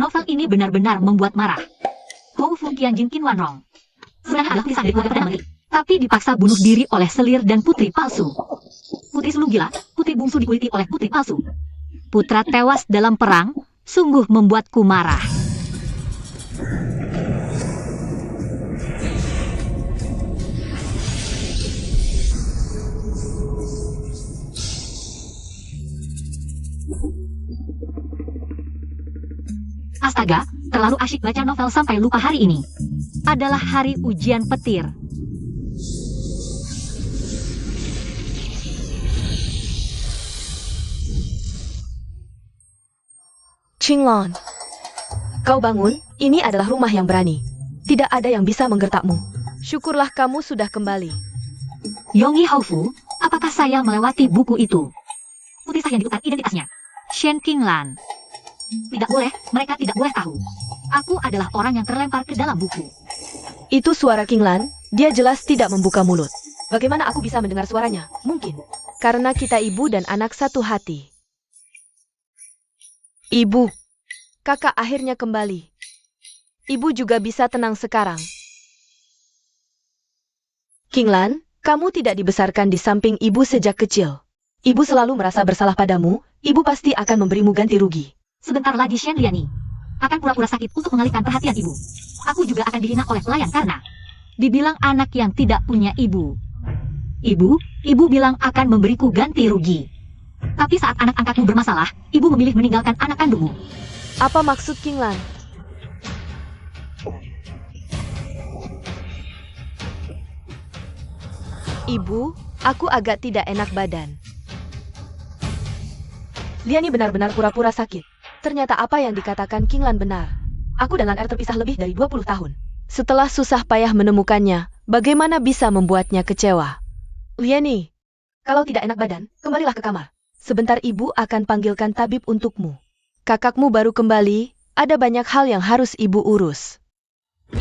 Novel ini benar-benar membuat marah. Hou Fu Qianjin Qin Wanrong sebenarnya adalah tulisan dari keluarga Perdana Menteri, tapi dipaksa bunuh diri oleh selir dan putri palsu. Putri sulung gila, putri bungsu dikuliti oleh putri palsu. Putra tewas dalam perang, sungguh membuatku marah. Astaga, terlalu asyik baca novel sampai lupa hari ini. Adalah hari ujian petir. Qinglan, kau bangun, ini adalah rumah yang berani. Tidak ada yang bisa menggertakmu. Syukurlah kamu sudah kembali. Yongyi Haofu, apakah saya melewati buku itu? Putri sah yang ditukar identitasnya. Shen Qinglan. Tidak boleh, mereka tidak boleh tahu. Aku adalah orang yang terlempar ke dalam buku. Itu suara Qinglan, dia jelas tidak membuka mulut. Bagaimana aku bisa mendengar suaranya? Mungkin karena kita ibu dan anak satu hati. Ibu, kakak akhirnya kembali. Ibu juga bisa tenang sekarang. Qinglan, kamu tidak dibesarkan di samping ibu sejak kecil. Ibu selalu merasa bersalah padamu, ibu pasti akan memberimu ganti rugi. Sebentar lagi Shen Liani akan pura-pura sakit untuk mengalihkan perhatian ibu. Aku juga akan dihina oleh pelayan karena dibilang anak yang tidak punya ibu. Ibu bilang akan memberiku ganti rugi. Tapi saat anak angkatmu bermasalah, ibu memilih meninggalkan anak kandungmu. Apa maksud Qinglan? Ibu, aku agak tidak enak badan. Liani benar-benar pura-pura sakit. Ternyata apa yang dikatakan Qinglan benar. Aku dan Lan Er terpisah lebih dari 20 tahun. Setelah susah payah menemukannya, bagaimana bisa membuatnya kecewa? Liani, kalau tidak enak badan, kembalilah ke kamar. Sebentar ibu akan panggilkan tabib untukmu. Kakakmu baru kembali, ada banyak hal yang harus ibu urus.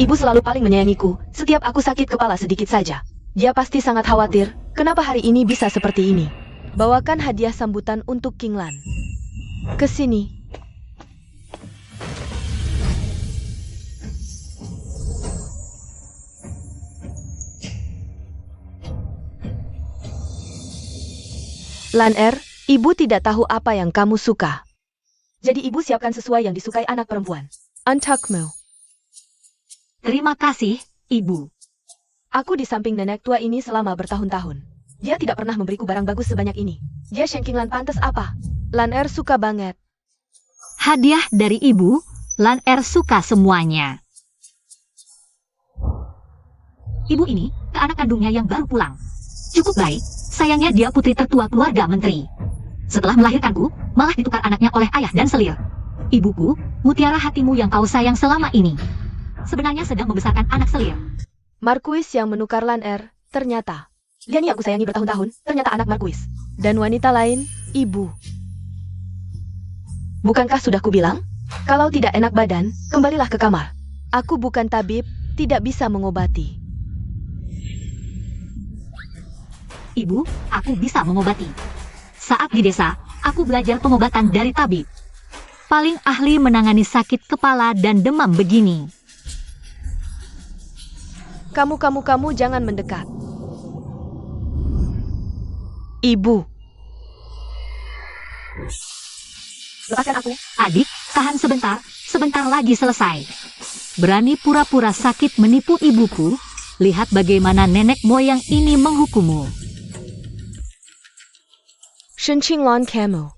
Ibu selalu paling menyayangiku, setiap aku sakit kepala sedikit saja. Dia pasti sangat khawatir, kenapa hari ini bisa seperti ini. Bawakan hadiah sambutan untuk Qinglan. Kesini. Lan Er, ibu tidak tahu apa yang kamu suka. Jadi ibu siapkan sesuai yang disukai anak perempuan. Untukmu. Terima kasih, ibu. Aku di samping nenek tua ini selama bertahun-tahun. Dia tidak pernah memberiku barang bagus sebanyak ini. Dia Shen Qinglan pantas apa? Lan Er suka banget. Hadiah dari ibu, Lan Er suka semuanya. Ibu ini ke anak kandungnya yang baru pulang. Cukup baik, sayangnya dia putri tertua keluarga menteri. Setelah melahirkanku, malah ditukar anaknya oleh ayah dan selir. Ibuku, mutiara hatimu yang kau sayang selama ini. Sebenarnya sedang membesarkan anak selir. Marquis yang menukar Lan Er, ternyata. Liani yang aku sayangi bertahun-tahun, ternyata anak Marquis. Dan wanita lain, ibu. Bukankah sudah kubilang? Kalau tidak enak badan, kembalilah ke kamar. Aku bukan tabib, tidak bisa mengobati. Ibu, aku bisa mengobati. Saat di desa, aku belajar pengobatan dari tabib. Paling ahli menangani sakit kepala dan demam begini. Kamu jangan mendekat. Ibu. Lepaskan aku. Adik, tahan sebentar. Sebentar lagi selesai. Berani pura-pura sakit menipu ibuku? Lihat bagaimana nenek moyang ini menghukummu. Shen Qinglan kamu.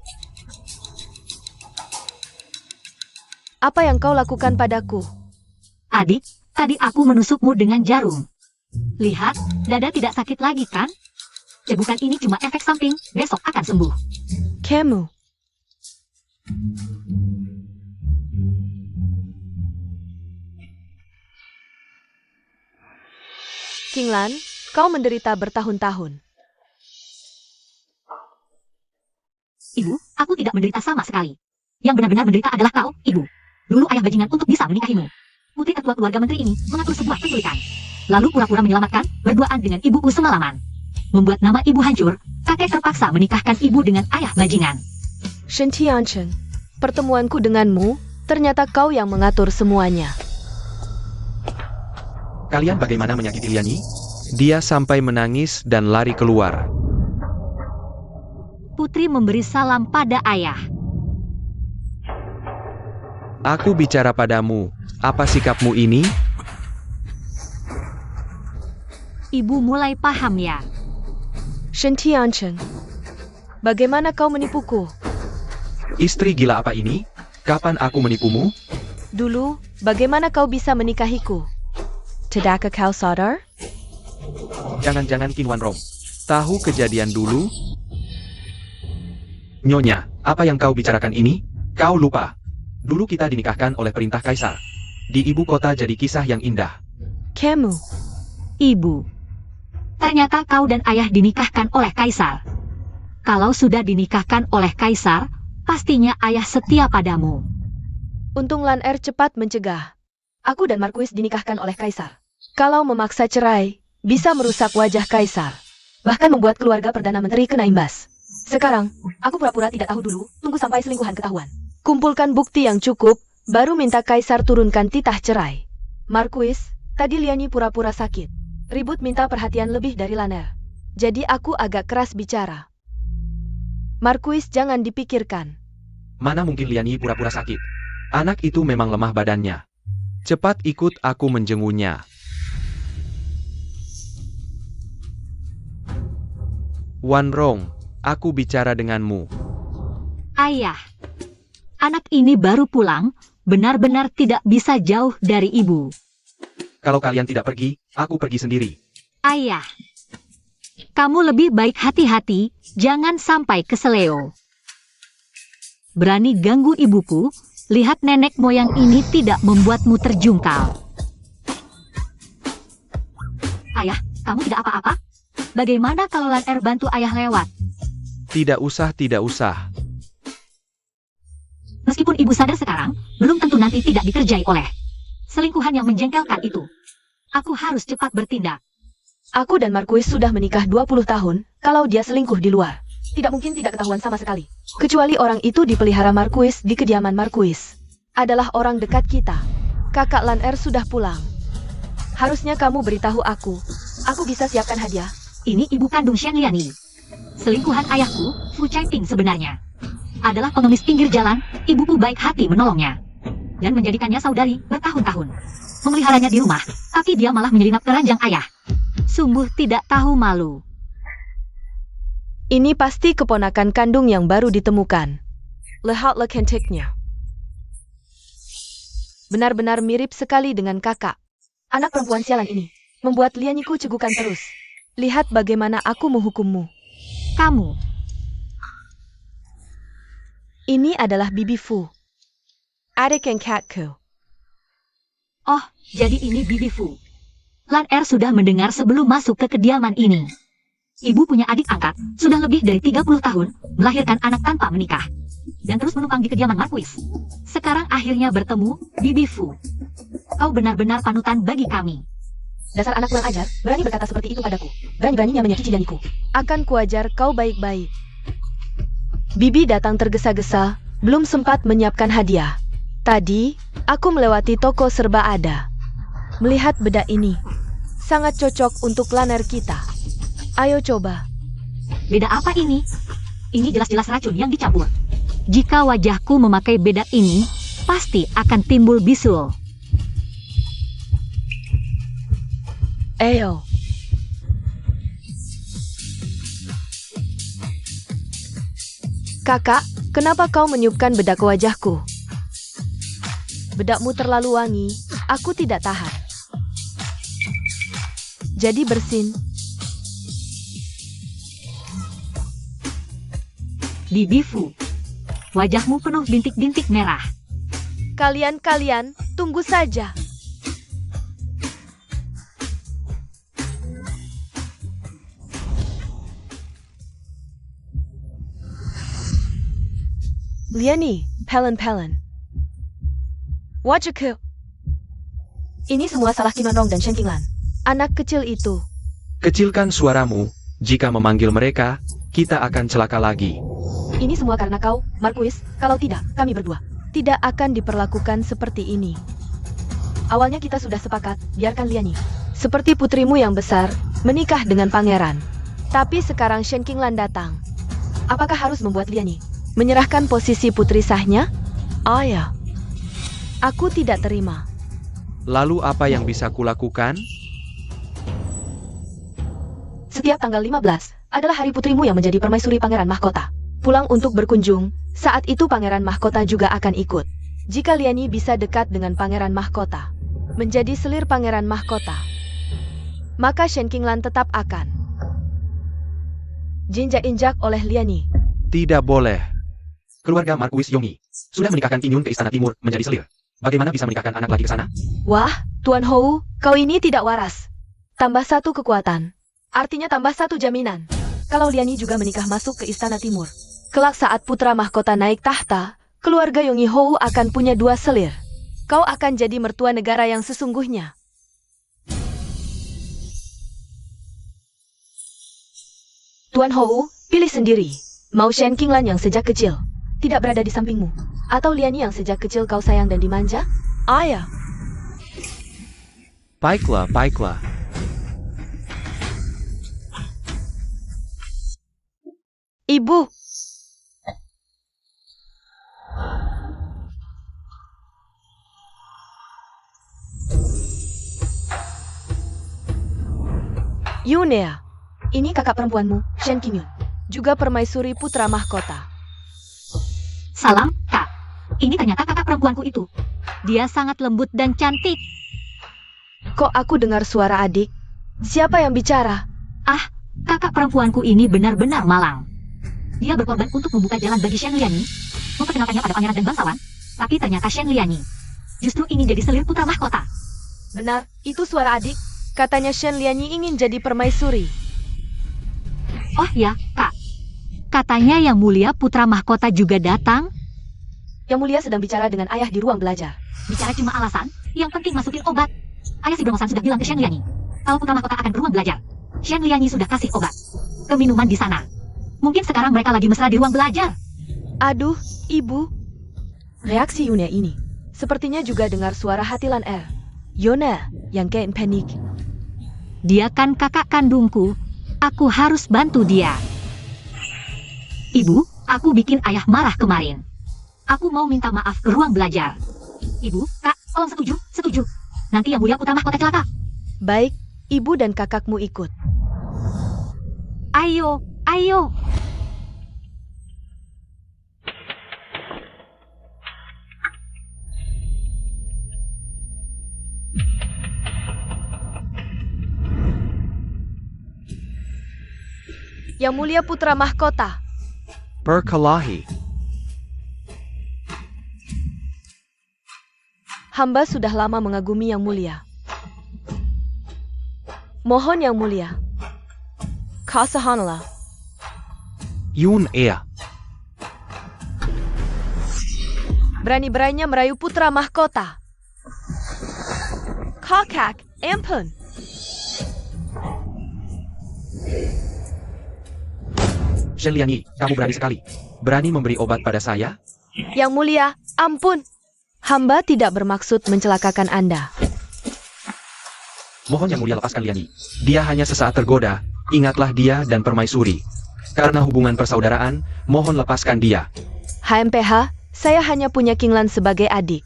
Apa yang kau lakukan padaku? Adik, tadi aku menusukmu dengan jarum. Lihat, dada tidak sakit lagi kan? Cebukan ini cuma efek samping, besok akan sembuh. Kamu. Qinglan, kau menderita bertahun-tahun. Ibu, aku tidak menderita sama sekali. Yang benar-benar menderita adalah kau, ibu. Dulu ayah bajingan untuk bisa menikahimu. Putri ketua keluarga menteri ini mengatur sebuah penculikan. Lalu pura-pura menyelamatkan, berduaan dengan ibuku semalaman. Membuat nama ibu hancur, kakek terpaksa menikahkan ibu dengan ayah bajingan. Shen Tianchen, pertemuanku denganmu Ternyata kau yang mengatur semuanya. Kalian bagaimana menyakiti Liani? Dia sampai menangis dan lari keluar. Putri memberi salam pada ayah. Aku bicara padamu, apa sikapmu ini? Ibu mulai paham ya. Shen Tianchen, bagaimana kau menipuku? Istri gila apa ini? Kapan aku menipumu? Dulu, bagaimana kau bisa menikahiku? Tidakkah kau sadar? Jangan-jangan Qin Wanrong tahu kejadian dulu? Nyonya, apa yang kau bicarakan ini? Kau lupa. Dulu kita dinikahkan oleh perintah kaisar. Di ibu kota jadi kisah yang indah. Kamu, Ibu. Ternyata kau dan ayah dinikahkan oleh kaisar. Kalau sudah dinikahkan oleh kaisar, pastinya ayah setia padamu. untung Lan Er cepat mencegah. Aku dan Marquis dinikahkan oleh kaisar. Kalau memaksa cerai, bisa merusak wajah kaisar. Bahkan membuat keluarga Perdana Menteri kena imbas. Sekarang, aku pura-pura tidak tahu dulu, tunggu sampai selingkuhan ketahuan. Kumpulkan bukti yang cukup, baru minta kaisar turunkan titah cerai. Marquis, tadi Liani pura-pura sakit. Ribut minta perhatian lebih dari Lan Er. Jadi aku agak keras bicara. Marquis jangan dipikirkan. Mana mungkin Liani pura-pura sakit? Anak itu memang lemah badannya. Cepat ikut aku menjenguknya. Wanrong, aku bicara denganmu. Ayah, anak ini baru pulang, benar-benar tidak bisa jauh dari ibu. Kalau kalian tidak pergi, aku pergi sendiri. Ayah, kamu lebih baik hati-hati, jangan sampai keseleo. Berani ganggu ibuku, lihat nenek moyang ini tidak membuatmu terjungkal. Ayah, kamu tidak apa-apa? Bagaimana kalau Lan Er bantu ayah lewat? Tidak usah, tidak usah. Meskipun ibu sadar sekarang, belum tentu nanti tidak dikerjai oleh selingkuhan yang menjengkelkan itu. Aku harus cepat bertindak. Aku dan Marquis sudah menikah 20 tahun, kalau dia selingkuh di luar. Tidak mungkin tidak ketahuan sama sekali. Kecuali orang itu dipelihara Marquis di kediaman Marquis. Adalah orang dekat kita. Kakak Lan Er sudah pulang. Harusnya kamu beritahu aku. Aku bisa siapkan hadiah. Ini ibu kandung Shen Liani. Selingkuhan ayahku, Fu Chaiting sebenarnya. Adalah pengemis pinggir jalan, ibuku baik hati menolongnya. Dan menjadikannya saudari bertahun-tahun. Memeliharanya di rumah, tapi dia malah menyelinap ke ranjang ayah. Sungguh tidak tahu malu. Ini pasti keponakan kandung yang baru ditemukan. Lihatlah cantiknya. Benar-benar mirip sekali dengan kakak. Anak perempuan sialan ini membuat Lianiku cegukan terus. Lihat bagaimana aku menghukummu. Kamu, Ini adalah Bibi Fu. Adik angkatku. oh, jadi ini Bibi Fu. Lan Er sudah mendengar sebelum masuk ke kediaman ini. Ibu punya adik angkat, sudah lebih dari 30 tahun, melahirkan anak tanpa menikah. Dan terus menumpang di kediaman Marquis. Sekarang akhirnya bertemu, Bibi Fu. Kau benar-benar panutan bagi kami. Dasar anak kurang ajar, berani berkata seperti itu padaku. Berani-beraninya menyakiti janjiku. Akan kuajar kau baik-baik. Bibi datang tergesa-gesa, belum sempat menyiapkan hadiah. Tadi, aku melewati toko serba ada. Melihat bedak ini, sangat cocok untuk Lan Er kita. Ayo coba. Beda apa ini? Ini jelas-jelas racun yang dicampur. Jika wajahku memakai bedak ini, pasti akan timbul bisul. Ayo. Kakak, kenapa kau meniupkan bedak ke wajahku? Bedakmu terlalu wangi, aku tidak tahan. Jadi bersin. Bibi Fu, wajahmu penuh bintik-bintik merah. Kalian-kalian, tunggu saja. Liani, Pelen. Wajahku. Ini semua salah Qin Wanrong dan Shen Qinglan. Anak kecil itu. Kecilkan suaramu, jika memanggil mereka, kita akan celaka lagi. Ini semua karena kau, Marquis, kalau tidak, kami berdua. tidak akan diperlakukan seperti ini. Awalnya kita sudah sepakat, biarkan Liani, seperti putrimu yang besar, menikah dengan pangeran. Tapi sekarang Shen Qinglan datang. Apakah harus membuat Liani menyerahkan posisi putri sahnya? Ya. Aku tidak terima. Lalu apa yang bisa kulakukan? Setiap tanggal 15 adalah hari putrimu yang menjadi permaisuri Pangeran Mahkota. Pulang untuk berkunjung, saat itu Pangeran Mahkota juga akan ikut. Jika Liani bisa dekat dengan Pangeran Mahkota, menjadi selir Pangeran Mahkota, maka Shen Qinglan tetap akan jinjak-injak oleh Liani. Tidak boleh. Keluarga Marquis Yongyi sudah menikahkan Qing Yun ke Istana Timur menjadi selir. Bagaimana bisa menikahkan anak lagi ke sana? Wah, Tuan Hou, kau ini tidak waras. Tambah satu kekuatan. Artinya tambah satu jaminan. Kalau Liani juga menikah masuk ke Istana Timur, kelak saat putra mahkota naik tahta, keluarga Yongyi Hou akan punya 2 selir. Kau akan jadi mertua negara yang sesungguhnya. Tuan Hou, pilih sendiri. Mau Shen Qinglan yang sejak kecil tidak berada di sampingmu, atau Liani yang sejak kecil kau sayang dan dimanja? Ya. Baiklah, baiklah. Ibu. Yunea, ini kakak perempuanmu, Shen Qingyun, juga permaisuri putra mahkota. Salam, Kak. Ini ternyata kakak perempuanku itu. Dia sangat lembut dan cantik. Kok aku dengar suara adik? Siapa yang bicara? Kakak perempuanku ini benar-benar malang. Dia berkorban untuk membuka jalan bagi Shen Liani, memperkenalkannya pada pangeran dan bangsawan. Tapi ternyata Shen Liani justru ingin jadi selir putra mahkota. Benar, itu suara adik. Katanya Shen Liani ingin jadi permaisuri. Oh ya, Kak. Katanya Yang Mulia putra mahkota juga datang. Yang Mulia sedang bicara dengan ayah di ruang belajar. Bicara cuma alasan, yang penting masukin obat. Ayah si Bromosan sudah bilang ke Shen Liani, kalau putra mahkota akan beruang belajar. Shen Liani sudah kasih obat ke minuman di sana. Mungkin sekarang mereka lagi mesra di ruang belajar. Aduh, ibu. Reaksi Yunea ini sepertinya juga dengar suara hatilan Yona yang kayak panik. Dia kan kakak kandungku. Aku harus bantu dia. Ibu, aku bikin ayah marah kemarin. Aku mau minta maaf ke ruang belajar. Ibu, Kak, tolong setuju, setuju. Nanti Yang Mulia putra mahkota celaka. Baik, ibu dan kakakmu ikut. Ayo, ayo. Yang Mulia putra mahkota. Berkelahi. Hamba sudah lama mengagumi Yang Mulia. Mohon Yang Mulia. Kasahanlah. Yun Ea. Berani-beraninya merayu putra mahkota. Kakak, ampun. Shen Liani, kamu berani sekali. Berani memberi obat pada saya? Yang Mulia, ampun. Hamba tidak bermaksud mencelakakan Anda. Mohon Yang Mulia lepaskan Liani. Dia hanya sesaat tergoda. Ingatlah dia dan permaisuri. Karena hubungan persaudaraan, mohon lepaskan dia. HMPH, saya hanya punya Qinglan sebagai adik.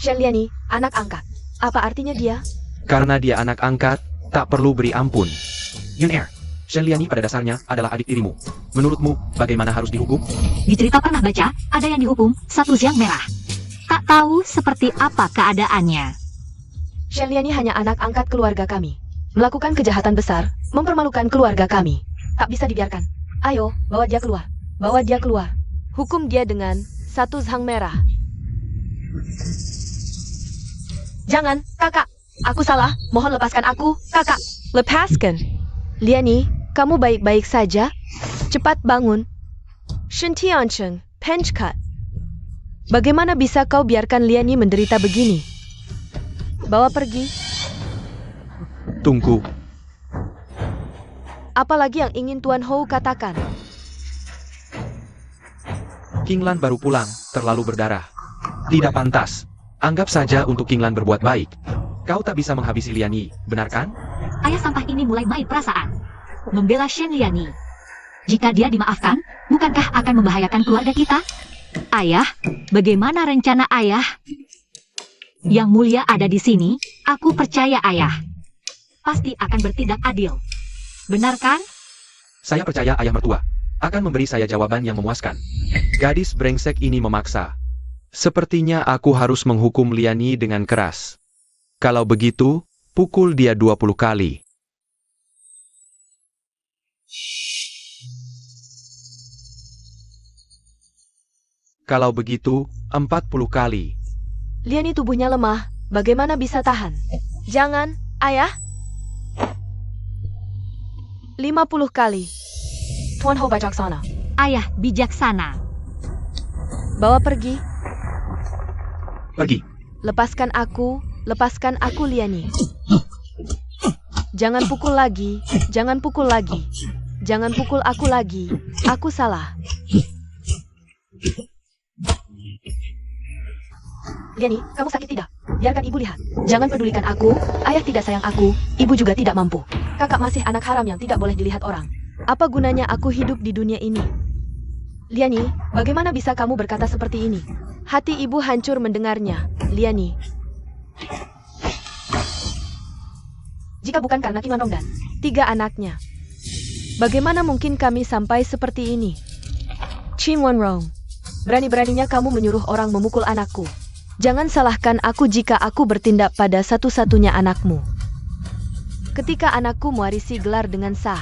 Shen Liani, anak angkat. Apa artinya dia? Karena dia anak angkat, tak perlu beri ampun. Yun Er, Shen Liani pada dasarnya adalah adik tirimu. Menurutmu, bagaimana harus dihukum? Di cerita pernah baca, ada yang dihukum 1 Xiang merah. Tak tahu seperti apa keadaannya. Shen Liani hanya anak angkat keluarga kami. Melakukan kejahatan besar, mempermalukan keluarga kami. Tak bisa dibiarkan. Ayo, bawa dia keluar. Bawa dia keluar. Hukum dia dengan 1 Zhang merah. Jangan, kakak. Aku salah. Mohon lepaskan aku, kakak. Lepaskan. Liani, kamu baik-baik saja? Cepat bangun. Shen Tiancheng, Penchkat. Bagaimana bisa kau biarkan Liani menderita begini? Bawa pergi. Tunggu. Apalagi yang ingin Tuan Hou katakan? Qinglan baru pulang, terlalu berdarah. Tidak pantas. Anggap saja untuk Kinglan berbuat baik. Kau tak bisa menghabisi Liani, benar kan? Ayah sampah ini mulai main perasaan. Membela Shen Liani. Jika dia dimaafkan, bukankah akan membahayakan keluarga kita? Ayah, bagaimana rencana ayah? Yang mulia ada di sini, aku percaya ayah. Pasti akan bertindak adil. Benar kan? Saya percaya ayah mertua akan memberi saya jawaban yang memuaskan. Gadis brengsek ini memaksa. Sepertinya aku harus menghukum Liani dengan keras. Kalau begitu, pukul dia 20 kali. Kalau begitu, 40 kali. Liani tubuhnya lemah, bagaimana bisa tahan? Jangan, ayah. 50 kali. Tuan Ho bijaksana. Ayah bijaksana. Bawa pergi. Pergi. Lepaskan aku Liani. Jangan pukul lagi, jangan pukul lagi. Jangan pukul aku lagi, aku salah. Liani, kamu sakit tidak? Biarkan ibu lihat. Jangan pedulikan aku, ayah tidak sayang aku, ibu juga tidak mampu. Kakak masih anak haram yang tidak boleh dilihat orang. Apa gunanya aku hidup di dunia ini? Liani, bagaimana bisa kamu berkata seperti ini? Hati ibu hancur mendengarnya, Liani. Jika bukan karena Kim Wanrong dan 3 anaknya, bagaimana mungkin kami sampai seperti ini? Kim Wanrong, berani-beraninya kamu menyuruh orang memukul anakku. Jangan salahkan aku jika aku bertindak pada satu-satunya anakmu. Ketika anakku mewarisi gelar dengan sah.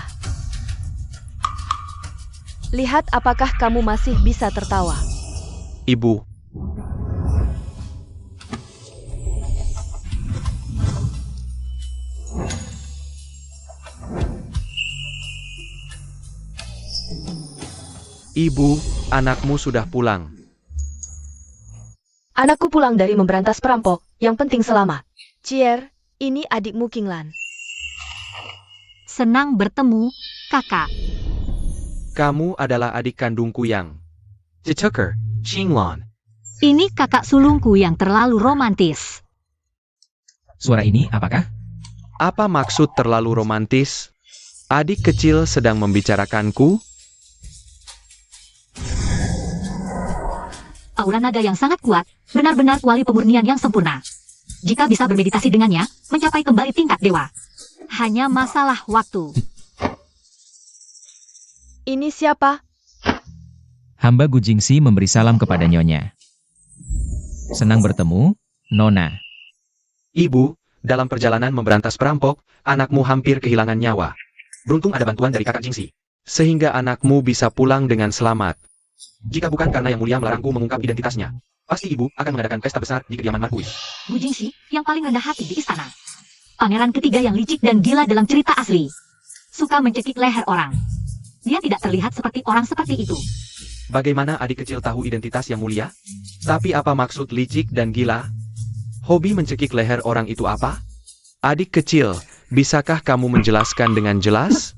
Lihat apakah kamu masih bisa tertawa. Ibu. Ibu, anakmu sudah pulang. Anakku pulang dari memberantas perampok, yang penting selamat. Cier, ini adikmu Kinglan. Senang bertemu, kakak. Kamu adalah adik kandungku yang Jituker, Qinglan. Ini kakak sulungku yang terlalu romantis. Suara ini apakah? Apa maksud terlalu romantis? Adik kecil sedang membicarakanku? Aura naga yang sangat kuat, benar-benar kuali pemurnian yang sempurna. Jika bisa bermeditasi dengannya, mencapai kembali tingkat dewa. Hanya masalah waktu. Ini siapa? Hamba Gu Jingxi memberi salam kepada Nyonya. Senang bertemu, Nona. Ibu, dalam perjalanan memberantas perampok, anakmu hampir kehilangan nyawa. Beruntung ada bantuan dari kakak Jingxi, sehingga anakmu bisa pulang dengan selamat. Jika bukan karena Yang Mulia melarangku mengungkap identitasnya, pasti ibu akan mengadakan pesta besar di kediaman Marquis. Gu Jingxi, yang paling rendah hati di istana. Pangeran ketiga yang licik dan gila dalam cerita asli. Suka mencekik leher orang. Dia tidak terlihat seperti orang seperti itu. Bagaimana adik kecil tahu identitas Yang Mulia? Tapi apa maksud licik dan gila? Hobi mencekik leher orang itu apa? Adik kecil, bisakah kamu menjelaskan dengan jelas?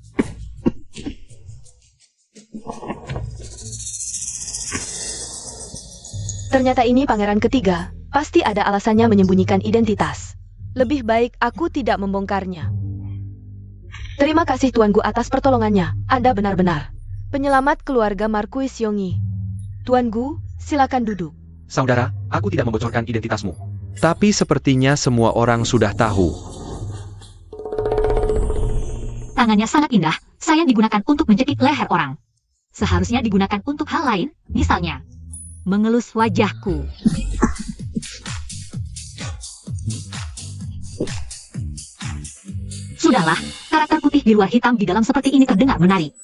Ternyata ini pangeran ketiga, pasti ada alasannya menyembunyikan identitas. Lebih baik aku tidak membongkarnya. Terima kasih Tuanku atas pertolongannya, Anda benar-benar penyelamat keluarga Marquis Yongyi. Tuanku, silakan duduk. Saudara, aku tidak membocorkan identitasmu. Tapi sepertinya semua orang sudah tahu. Tangannya sangat indah, sayang digunakan untuk mencekik leher orang. Seharusnya digunakan untuk hal lain, misalnya mengelus wajahku. Sudahlah, karakter putih di luar hitam di dalam seperti ini terdengar menarik.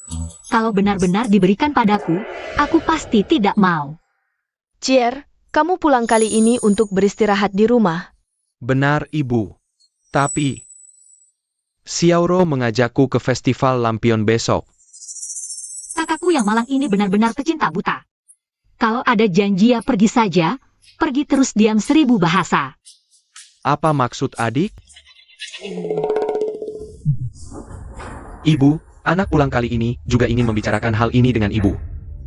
Kalau benar-benar diberikan padaku, aku pasti tidak mau. Cier, kamu pulang kali ini untuk beristirahat di rumah. Benar, Ibu. Tapi Xiaoro mengajakku ke festival lampion besok. Kakakku yang malang ini benar-benar pecinta buta. Kalau ada janji ya pergi saja, pergi terus diam 1000 bahasa. Apa maksud adik? Ibu, anak pulang kali ini juga ingin membicarakan hal ini dengan ibu.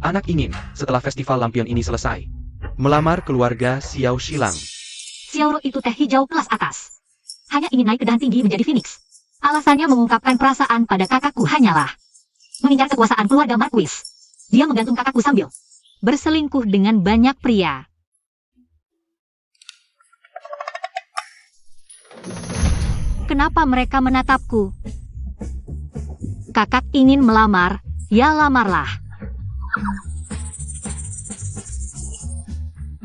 Anak ingin, setelah festival lampion ini selesai, Melamar keluarga Xiao Shilang. Xiaoro itu teh hijau kelas atas. Hanya ingin naik ke dahan tinggi menjadi Phoenix. Alasannya mengungkapkan perasaan pada kakakku hanyalah mengincar kekuasaan keluarga Marquis. Dia menggantung kakakku sambil berselingkuh dengan banyak pria. Kenapa mereka menatapku? Kakak ingin melamar, ya lamarlah.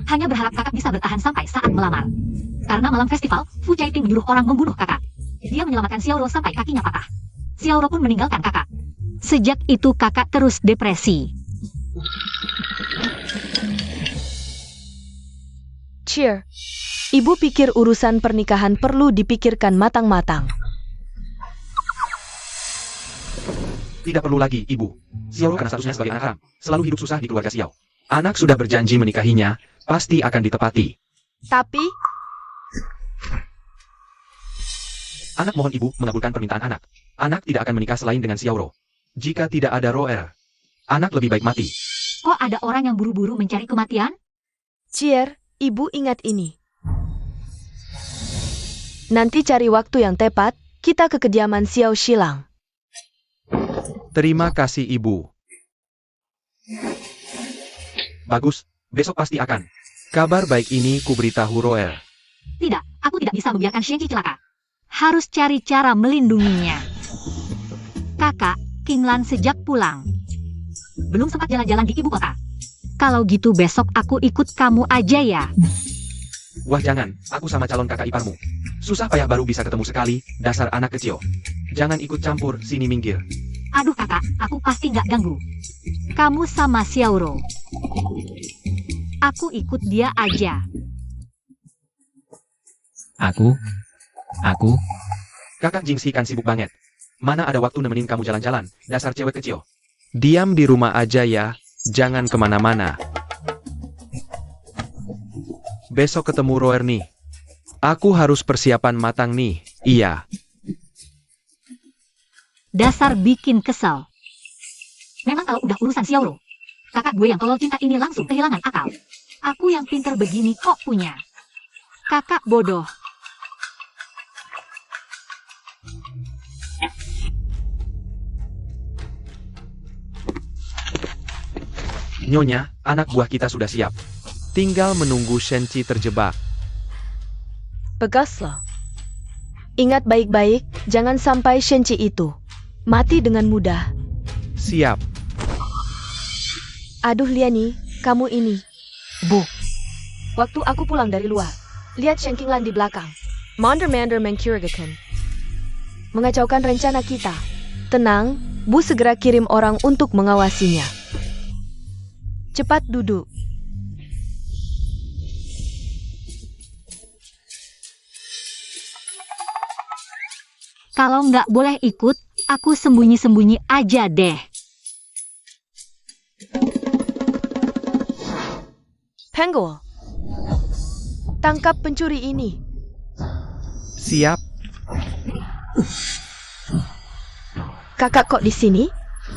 Hanya berharap kakak bisa bertahan sampai saat melamar. Karena malam festival, Fu Chaiting menyuruh orang membunuh kakak. Dia menyelamatkan Xiaoro sampai kakinya patah. Xiaoro pun meninggalkan kakak. Sejak itu kakak terus depresi. Cheer. Ibu pikir urusan pernikahan perlu dipikirkan matang-matang. Tidak perlu lagi, Ibu. Xiaoro karena statusnya sebagai anak haram, selalu hidup susah di keluarga Xiao. Anak sudah berjanji menikahinya, pasti akan ditepati. Tapi, Anak mohon Ibu mengabulkan permintaan anak. Anak tidak akan menikah selain dengan Xiaoro. Jika tidak ada Roer, anak lebih baik mati. Kok ada orang yang buru-buru mencari kematian? Cheer, ibu ingat ini. Nanti cari waktu yang tepat, kita ke kediaman Xiao Shilang. Terima kasih Ibu. Bagus, besok pasti akan. Kabar baik ini kuberitahu Roer. Tidak, aku tidak bisa membiarkan Shenji celaka. Harus cari cara melindunginya. Kakak, Qinglan sejak pulang belum sempat jalan-jalan di ibu kota. Kalau gitu besok aku ikut kamu aja ya. Wah jangan, aku sama calon kakak iparmu. Susah payah baru bisa ketemu sekali, dasar anak kecil. Jangan ikut campur, sini minggir. Aduh kakak, aku pasti nggak ganggu. Kamu sama Xiaoro. Aku ikut dia aja. Aku. Kakak Jingxi kan sibuk banget. Mana ada waktu nemenin kamu jalan-jalan, dasar cewek kecil. Diam di rumah aja ya, jangan kemana-mana. Besok ketemu Roer nih. Aku harus persiapan matang nih, iya. Dasar bikin kesel. Memang kalau udah urusan Xiaoro, kakak gue yang tolol cinta ini langsung kehilangan akal. Aku yang pinter begini kok punya kakak bodoh. Nyonya, anak buah kita sudah siap. Tinggal menunggu Shenchi terjebak. Bekaslah. Ingat baik-baik, jangan sampai Shenchi itu mati dengan mudah. Siap. Aduh Liani, kamu ini. Bu. Waktu aku pulang dari luar, lihat Shen Qinglan di belakang. Mander mencurigakan. Mengacaukan rencana kita. Tenang, Bu segera kirim orang untuk mengawasinya. Cepat duduk. Kalau nggak boleh ikut, aku sembunyi-sembunyi aja deh. Penggol. Tangkap pencuri ini. Siap. Kakak kok di sini?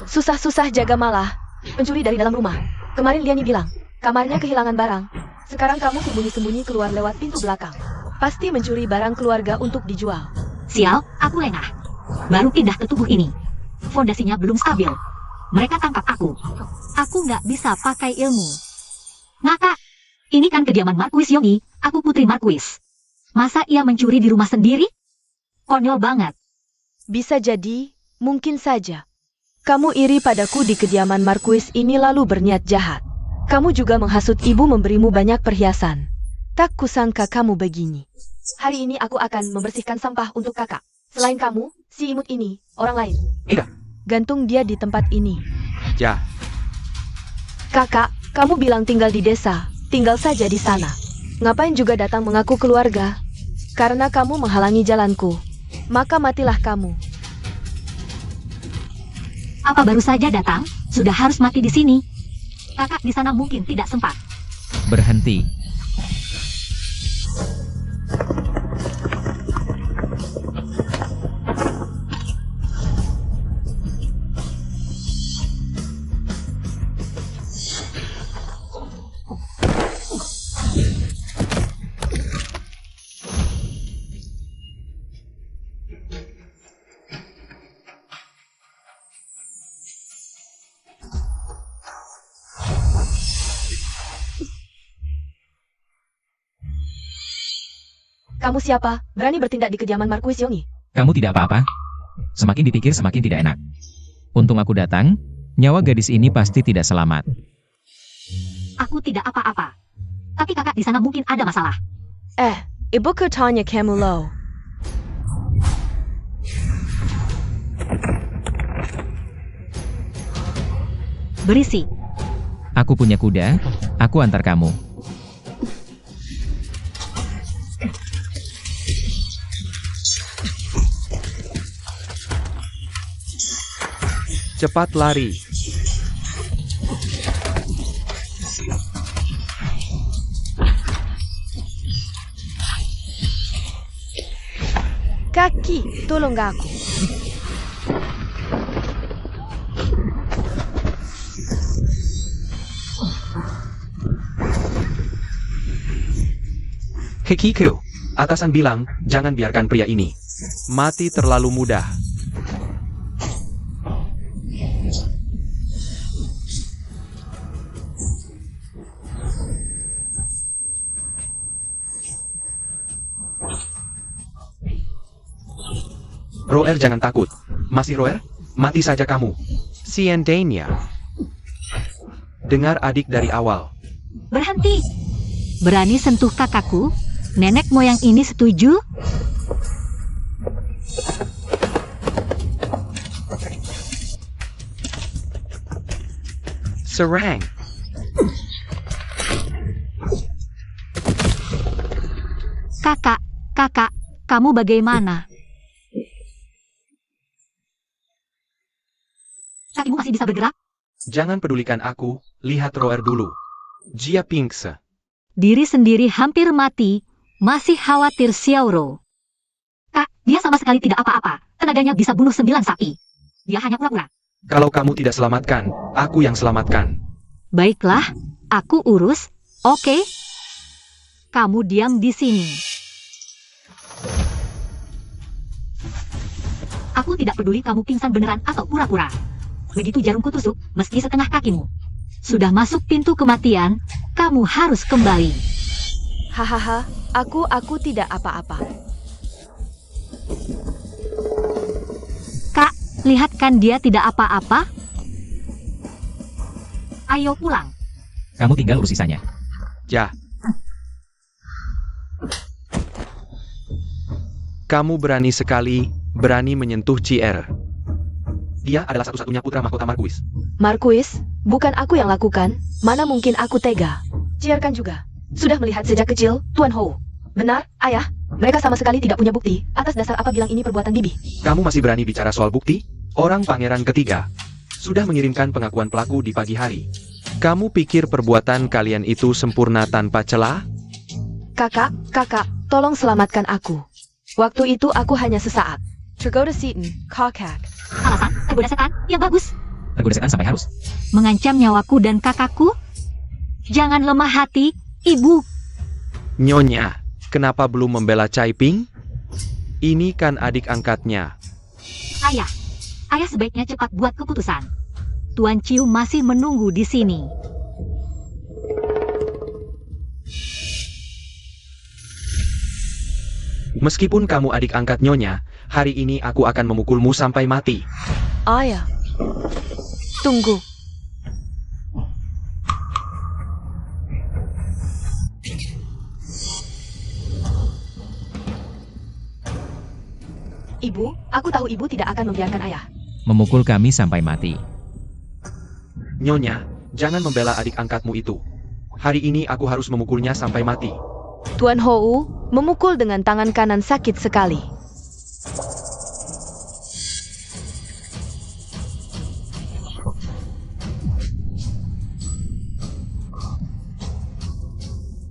Susah-susah jaga malah. Pencuri dari dalam rumah. Kemarin Liani bilang, kamarnya kehilangan barang. Sekarang kamu sembunyi-sembunyi keluar lewat pintu belakang. Pasti mencuri barang keluarga untuk dijual. Sial, aku lengah. Baru pindah ke tubuh ini. Fondasinya belum stabil. Mereka tangkap aku. Aku nggak bisa pakai ilmu. Ngakak. Ini kan kediaman Marquis Yongi. Aku putri Marquis. Masa ia mencuri di rumah sendiri? Konyol banget. Bisa jadi, mungkin saja. Kamu iri padaku di kediaman Marquis ini lalu berniat jahat. Kamu juga menghasut ibu memberimu banyak perhiasan. Tak kusangka kamu begini. Hari ini aku akan membersihkan sampah untuk kakak. Selain kamu, si imut ini, orang lain. Tidak. Gantung dia di tempat ini. Ya. Kakak, kamu bilang tinggal di desa. Tinggal saja di sana. Ngapain juga datang mengaku keluarga? Karena kamu menghalangi jalanku. Maka matilah kamu. Apa baru saja datang? Sudah harus mati di sini. Kakak di sana mungkin tidak sempat. Berhenti. Kamu siapa? Berani bertindak di kediaman Marquis Yongi? Kamu tidak apa-apa. Semakin dipikir semakin tidak enak. Untung aku datang, nyawa gadis ini pasti tidak selamat. Aku tidak apa-apa. Tapi kakak di sana mungkin ada masalah. Ibuku tanya kamu lo. Berisi. Aku punya kuda, aku antar kamu. Cepat lari. Kaki, tolong aku. Hekiku, atasan bilang, jangan biarkan pria ini mati terlalu mudah. Roer, jangan takut. Masih Roer? Mati saja kamu. Seandainya. Dengar adik dari awal. Berhenti. Berani sentuh kakakku? Nenek moyang ini setuju? Serang. Kakak, kamu bagaimana? Kakimu masih bisa bergerak? Jangan pedulikan aku, lihat Roer dulu. Jia pingse. Diri sendiri hampir mati, masih khawatir Xiaoro. Kak, dia sama sekali tidak apa-apa. Tenaganya bisa bunuh 9 sapi. Dia hanya pura-pura. Kalau kamu tidak selamatkan, aku yang selamatkan. Baiklah, aku urus, oke? Kamu diam di sini. Aku tidak peduli kamu pingsan beneran atau pura-pura. Begitu jarumku tusuk, meski setengah kakimu sudah masuk pintu kematian, kamu harus kembali. Hahaha, aku tidak apa-apa. Kak, lihat kan dia tidak apa-apa? Ayo pulang. Kamu tinggal urus sisanya. Ja. Kamu berani sekali, berani menyentuh Cier. Dia adalah satu-satunya putra mahkota Marquis. Marquis, bukan aku yang lakukan. Mana mungkin aku tega. Cier kan juga. Sudah melihat sejak kecil, Tuan Hou. Benar, ayah. Mereka sama sekali tidak punya bukti. Atas dasar apa bilang ini perbuatan bibi? Kamu masih berani bicara soal bukti? Orang pangeran ketiga sudah mengirimkan pengakuan pelaku di pagi hari. Kamu pikir perbuatan kalian itu sempurna tanpa celah? Kakak, tolong selamatkan aku. Waktu itu aku hanya sesaat. Tergoda Seaton, kakak. Alasan, tergoda setan? Ya bagus. Tergoda setan sampai harus. Mengancam nyawaku dan kakakku? Jangan lemah hati, ibu. Nyonya, kenapa belum membela Cai Ping? Ini kan adik angkatnya. Ayah sebaiknya cepat buat keputusan. Tuan Ciu masih menunggu di sini. Meskipun kamu adik angkat Nyonya, hari ini aku akan memukulmu sampai mati. Ayah. Tunggu. Ibu, aku tahu ibu tidak akan membiarkan ayah. Memukul kami sampai mati. Nyonya, jangan membela adik angkatmu itu. Hari ini aku harus memukulnya sampai mati. Tuan Hou memukul dengan tangan kanan sakit sekali.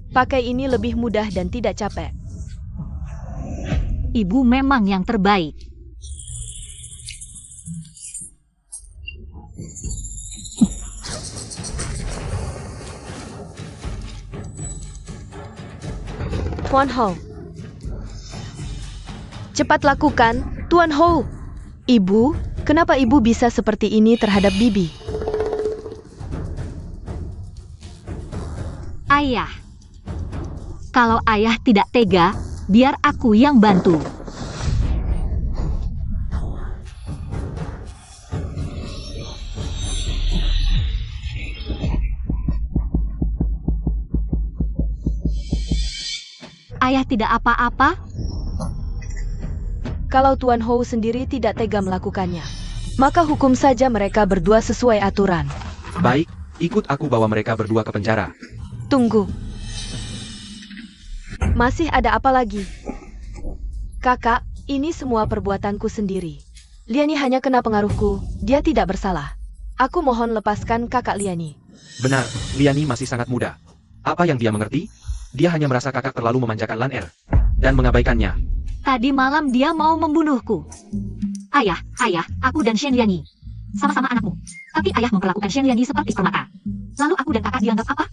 Pakai ini lebih mudah dan tidak capek. Ibu memang yang terbaik. Tuan Hou. Cepat lakukan, Tuan Hou. Ibu, kenapa ibu bisa seperti ini terhadap bibi? Ayah. Kalau ayah tidak tega, biar aku yang bantu. Ayah tidak apa-apa? Kalau Tuan Hou sendiri tidak tega melakukannya, maka hukum saja mereka berdua sesuai aturan. Baik, ikut aku bawa mereka berdua ke penjara. Tunggu. Masih ada apa lagi? Kakak, ini semua perbuatanku sendiri. Liani hanya kena pengaruhku, dia tidak bersalah. Aku mohon lepaskan kakak Liani. Benar, Liani masih sangat muda. Apa yang dia mengerti? Dia hanya merasa kakak terlalu memanjakan Lan Er dan mengabaikannya. Tadi malam dia mau membunuhku. Ayah, aku dan Shen Liani sama-sama anakmu. Tapi ayah memperlakukan Shen Liani seperti permata. Lalu aku dan kakak dianggap apa?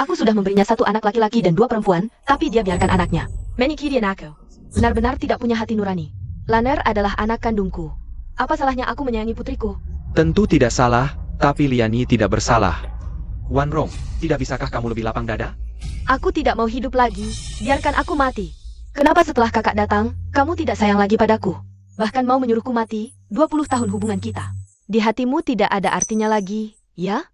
Aku sudah memberinya 1 anak laki-laki dan 2 perempuan, tapi dia biarkan anaknya. Menikiri aku. Benar-benar tidak punya hati nurani. Lan Er adalah anak kandungku. Apa salahnya aku menyayangi putriku? Tentu tidak salah, tapi Liani tidak bersalah. Wan Rong, tidak bisakah kamu lebih lapang dada? Aku tidak mau hidup lagi, biarkan aku mati. Kenapa setelah kakak datang, kamu tidak sayang lagi padaku? Bahkan mau menyuruhku mati, 20 tahun hubungan kita. Di hatimu tidak ada artinya lagi, ya?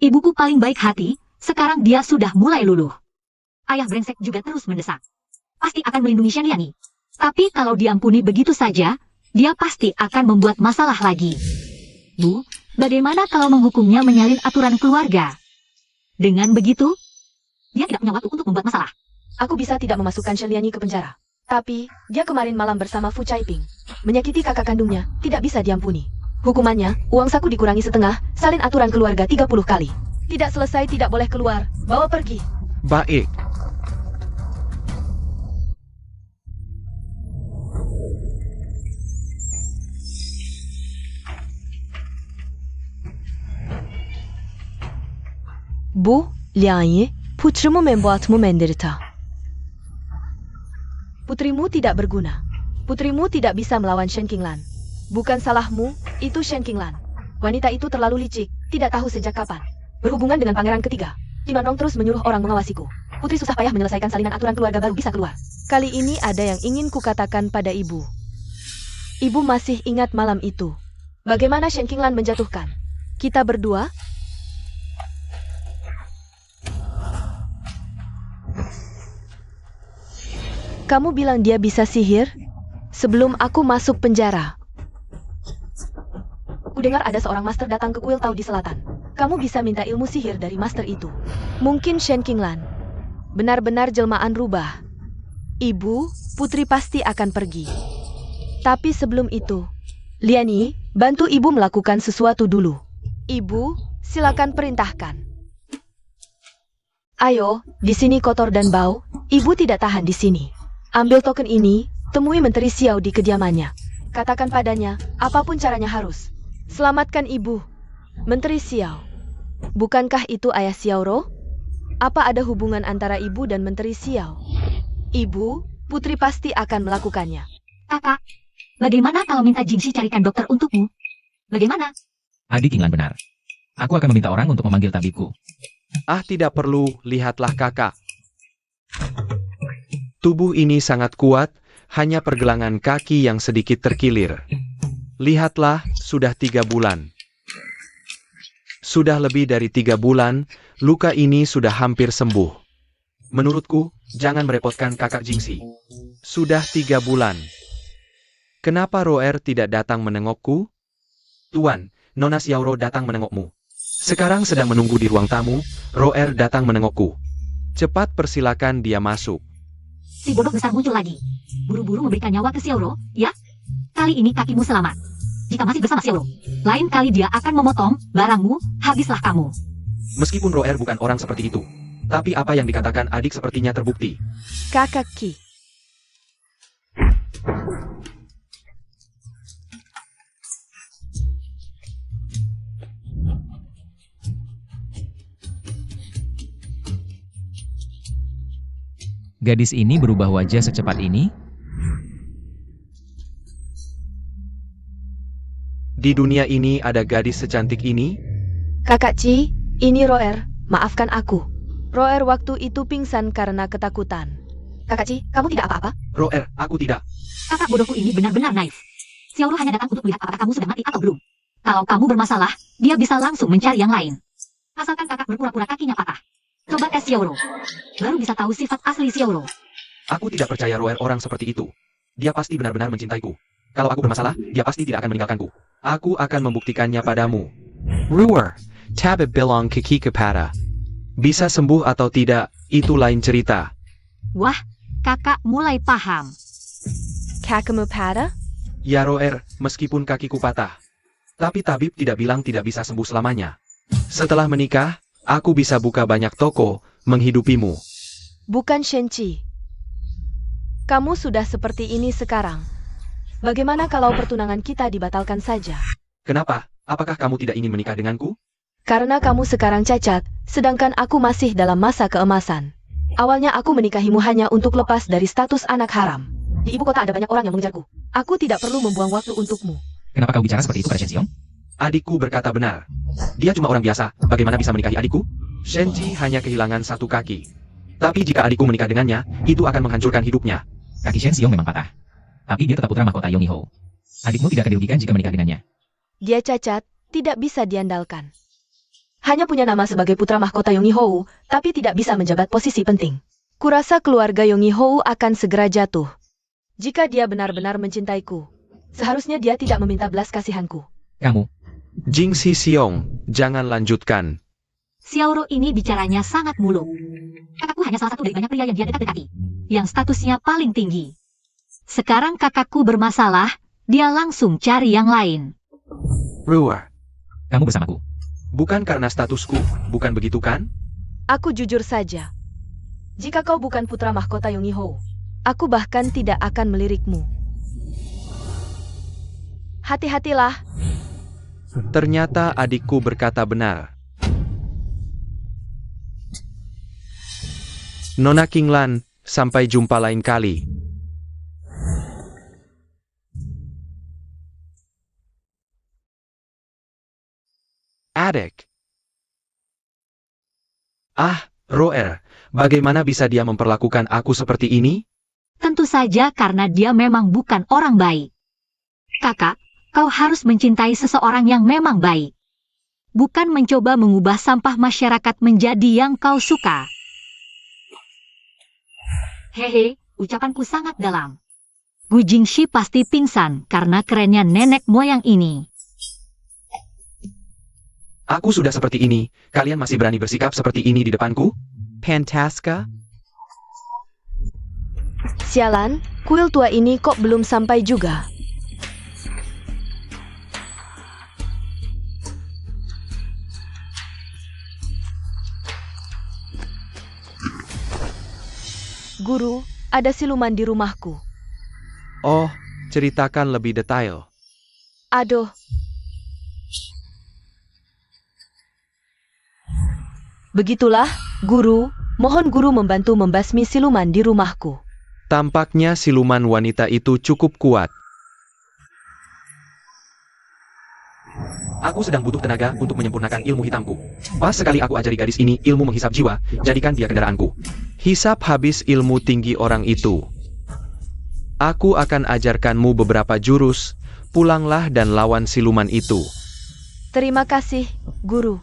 Ibuku paling baik hati, sekarang dia sudah mulai luluh. Ayah brengsek juga terus mendesak. Pasti akan melindungi Shen Liani. Tapi kalau diampuni begitu saja, dia pasti akan membuat masalah lagi. Bu, bagaimana kalau menghukumnya menyalin aturan keluarga? Dengan begitu, dia tidak punya waktu untuk membuat masalah. Aku bisa tidak memasukkan Shen Liani ke penjara. Tapi, dia kemarin malam bersama Fu Caiping. Menyakiti kakak kandungnya, tidak bisa diampuni. Hukumannya, uang saku dikurangi setengah, salin aturan keluarga 30 kali. Tidak selesai tidak boleh keluar, bawa pergi. Baik. Bu, Liani, putrimu membuatmu menderita. Putrimu tidak berguna. Putrimu tidak bisa melawan Shen Qinglan. Bukan salahmu, itu Shen Qinglan. Wanita itu terlalu licik, tidak tahu sejak kapan. Berhubungan dengan pangeran ketiga. Kiman Rong terus menyuruh orang mengawasiku. Putri susah payah menyelesaikan salinan aturan keluarga baru bisa keluar. Kali ini ada yang ingin kukatakan pada ibu. Ibu masih ingat malam itu. Bagaimana Shen Qinglan menjatuhkan kita berdua? Kamu bilang dia bisa sihir? Sebelum aku masuk penjara. Kudengar ada seorang master datang ke kuil Tao di selatan. Kamu bisa minta ilmu sihir dari master itu. Mungkin Shen Qinglan benar-benar jelmaan rubah. Ibu, putri pasti akan pergi. Tapi sebelum itu, Liani, bantu ibu melakukan sesuatu dulu. Ibu, silakan perintahkan. Ayo, di sini kotor dan bau. Ibu tidak tahan di sini. Ambil token ini, temui Menteri Xiao di kediamannya. Katakan padanya, apapun caranya harus. Selamatkan ibu. Menteri Xiao. Bukankah itu ayah Xiao Ro? Apa ada hubungan antara ibu dan Menteri Xiao? Ibu, putri pasti akan melakukannya. Kakak, bagaimana kalau minta Jingxi carikan dokter untukmu? Bagaimana? Adik Qinglan benar. Aku akan meminta orang untuk memanggil tabibku. Ah, tidak perlu, lihatlah kakak. Tubuh ini sangat kuat, hanya pergelangan kaki yang sedikit terkilir. Lihatlah, sudah 3 bulan. Sudah lebih dari 3 bulan, luka ini sudah hampir sembuh. Menurutku, jangan merepotkan kakak Jingxi. Sudah 3 bulan. Kenapa Roer tidak datang menengokku? Tuan, Nona Xiaoro datang menengokmu. Sekarang sedang menunggu di ruang tamu, Roer datang menengokku. Cepat persilakan dia masuk. Si bodoh besar muncul lagi. Buru-buru memberikan nyawa ke Xiaoro, ya? Kali ini kakimu selamat. Jika masih bersama Xiaoro, lain kali dia akan memotong barangmu, habislah kamu. Meskipun Roer bukan orang seperti itu, tapi apa yang dikatakan adik sepertinya terbukti. Kakak Ki. Gadis ini berubah wajah secepat ini? Di dunia ini ada gadis secantik ini? Kakak Ci, ini Roer, maafkan aku. Roer waktu itu pingsan karena ketakutan. Kakak Ci, kamu tidak apa-apa? Roer, aku tidak. Kakak bodohku ini benar-benar naif. Xiaoro hanya datang untuk melihat apakah kamu sudah mati atau belum. Kalau kamu bermasalah, dia bisa langsung mencari yang lain. Asalkan kakak berpura-pura kakinya patah. Coba tes Xiaoro. Baru bisa tahu sifat asli Xiaoro. Aku tidak percaya Roer orang seperti itu. Dia pasti benar-benar mencintaiku. Kalau aku bermasalah, dia pasti tidak akan meninggalkanku. Aku akan membuktikannya padamu. Roer, tabi bilang kiki kepada. Bisa sembuh atau tidak, itu lain cerita. Wah, kakak mulai paham. Kakamu pada? Ya Roer, meskipun kakiku patah. Tapi tabib tidak bilang tidak bisa sembuh selamanya. Setelah menikah, aku bisa buka banyak toko, menghidupimu. Bukan Shenchi. Kamu sudah seperti ini sekarang. Bagaimana kalau pertunangan kita dibatalkan saja? Kenapa? Apakah kamu tidak ingin menikah denganku? Karena kamu sekarang cacat, sedangkan aku masih dalam masa keemasan. Awalnya aku menikahimu hanya untuk lepas dari status anak haram. Di ibu kota ada banyak orang yang mengejarku. Aku tidak perlu membuang waktu untukmu. Kenapa kau bicara seperti itu pada Shen Xiong? Adikku berkata benar. Dia cuma orang biasa, bagaimana bisa menikahi adikku? Shenji hanya kehilangan satu kaki. Tapi jika adikku menikah dengannya, itu akan menghancurkan hidupnya. Kaki Shen Xiong memang patah. Tapi dia tetap putra mahkota Yonghi Ho. Adikmu tidak akan dirugikan jika menikah dengannya. Dia cacat, tidak bisa diandalkan. Hanya punya nama sebagai putra mahkota Yonghi Ho, tapi tidak bisa menjabat posisi penting. Kurasa keluarga Yonghi Ho akan segera jatuh. Jika dia benar-benar mencintaiku, seharusnya dia tidak meminta belas kasihanku. Kamu, Jingxi Xiong, jangan lanjutkan. Xiaoro ini bicaranya sangat muluk. Kakakku hanya salah satu dari banyak pria yang dia dekat-dekati, yang statusnya paling tinggi. Sekarang kakakku bermasalah, dia langsung cari yang lain. Roer, kamu bersamaku. bukan karena statusku, bukan begitu kan? Aku jujur saja. Jika kau bukan putra mahkota Yonghi Ho, aku bahkan tidak akan melirikmu. Hati-hatilah. Ternyata adikku berkata benar. Nona Qinglan, sampai jumpa lain kali. Adik. Ah, Roer, bagaimana bisa dia memperlakukan aku seperti ini? Tentu saja karena dia memang bukan orang baik. Kakak, kau harus mencintai seseorang yang memang baik. Bukan mencoba mengubah sampah masyarakat menjadi yang kau suka. Hehe, ucapanku sangat dalam. Gu Jingxi pasti pingsan karena kerennya nenek moyang ini. Aku sudah seperti ini, kalian masih berani bersikap seperti ini di depanku? Pantaska? Sialan, kuil tua ini kok belum sampai juga? Guru, ada siluman di rumahku. Oh, ceritakan lebih detail. Aduh. Begitulah, Guru, mohon Guru membantu membasmi siluman di rumahku. Tampaknya siluman wanita itu cukup kuat. Aku sedang butuh tenaga untuk menyempurnakan ilmu hitamku. Pas sekali aku ajari gadis ini ilmu menghisap jiwa, jadikan dia kendaraanku. Hisap habis ilmu tinggi orang itu. Aku akan ajarkanmu beberapa jurus, pulanglah dan lawan siluman itu. Terima kasih, Guru.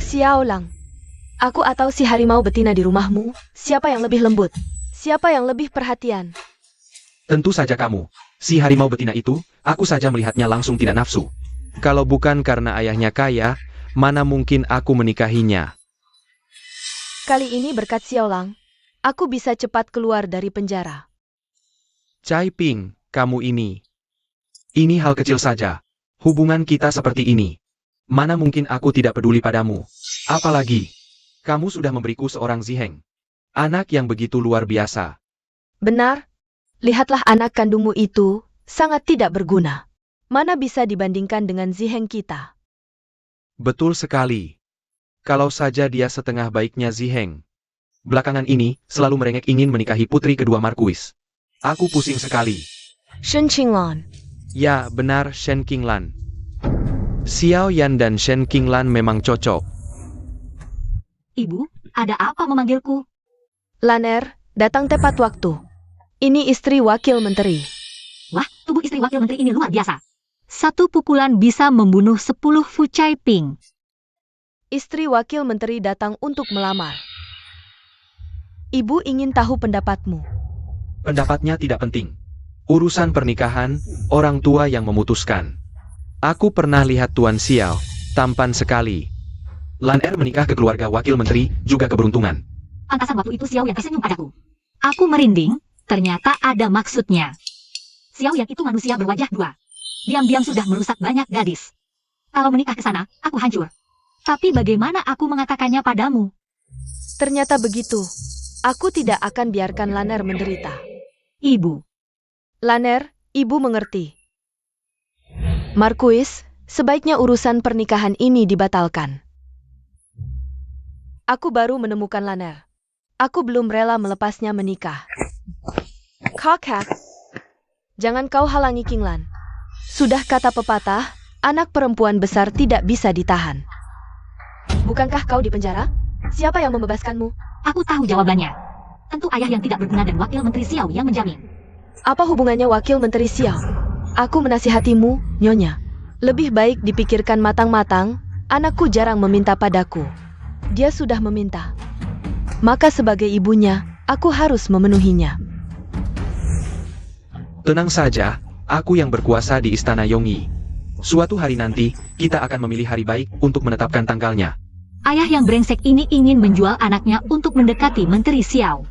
Xiaolang, aku atau si harimau betina di rumahmu, siapa yang lebih lembut? Siapa yang lebih perhatian? Tentu saja kamu. Si harimau betina itu, aku saja melihatnya langsung tidak nafsu. Kalau bukan karena ayahnya kaya, mana mungkin aku menikahinya. Kali ini berkat Xiaolang, aku bisa cepat keluar dari penjara. Cai Ping, kamu ini. Ini hal kecil saja. Hubungan kita seperti ini. Mana mungkin aku tidak peduli padamu. Apalagi, kamu sudah memberiku seorang Ziheng. Anak yang begitu luar biasa. Benar? Lihatlah anak kandungmu itu, sangat tidak berguna. Mana bisa dibandingkan dengan Ziheng kita? Betul sekali. Kalau saja dia setengah baiknya Ziheng. Belakangan ini, selalu merengek ingin menikahi putri kedua Markuis. Aku pusing sekali. Shen Qinglan. Ya, benar Shen Qinglan. Xiao Yan dan Shen Qinglan memang cocok. Ibu, ada apa memanggilku? Laner, Datang tepat waktu. Ini istri wakil menteri. Wah, tubuh istri wakil menteri ini luar biasa. Satu pukulan bisa membunuh 10 Fu Caiping. Istri wakil menteri datang untuk melamar. Ibu ingin tahu pendapatmu. Pendapatnya tidak penting. Urusan pernikahan, orang tua yang memutuskan. Aku pernah lihat Tuan Xiao, tampan sekali. Lan Er menikah ke keluarga wakil menteri, juga keberuntungan. Pantasan waktu itu Xiao yang tersenyum padaku. Aku merinding, ternyata ada maksudnya. Xiao yang itu manusia berwajah dua. Diam-diam sudah merusak banyak gadis. Kalau menikah ke sana, aku hancur. Tapi bagaimana aku mengatakannya padamu? Ternyata begitu. Aku tidak akan biarkan Laner menderita. Ibu, Laner, ibu mengerti. Marquis, sebaiknya urusan pernikahan ini dibatalkan. Aku baru menemukan Laner. Aku belum rela melepasnya menikah. Kakak, jangan kau halangi Kinglan. Sudah kata pepatah, anak perempuan besar tidak bisa ditahan. Bukankah kau di penjara? Siapa yang membebaskanmu? aku tahu jawabannya. Tentu ayah yang tidak berguna dan wakil menteri Xiao yang menjamin. Apa hubungannya wakil menteri Xiao? Aku menasihatimu, Nyonya. Lebih baik dipikirkan matang-matang, anakku jarang meminta padaku. Dia sudah meminta. Maka sebagai ibunya, aku harus memenuhinya. Tenang saja, aku yang berkuasa di Istana Yongyi. Suatu hari nanti, kita akan memilih hari baik untuk menetapkan tanggalnya. Ayah yang brengsek ini ingin menjual anaknya untuk mendekati menteri Xiao.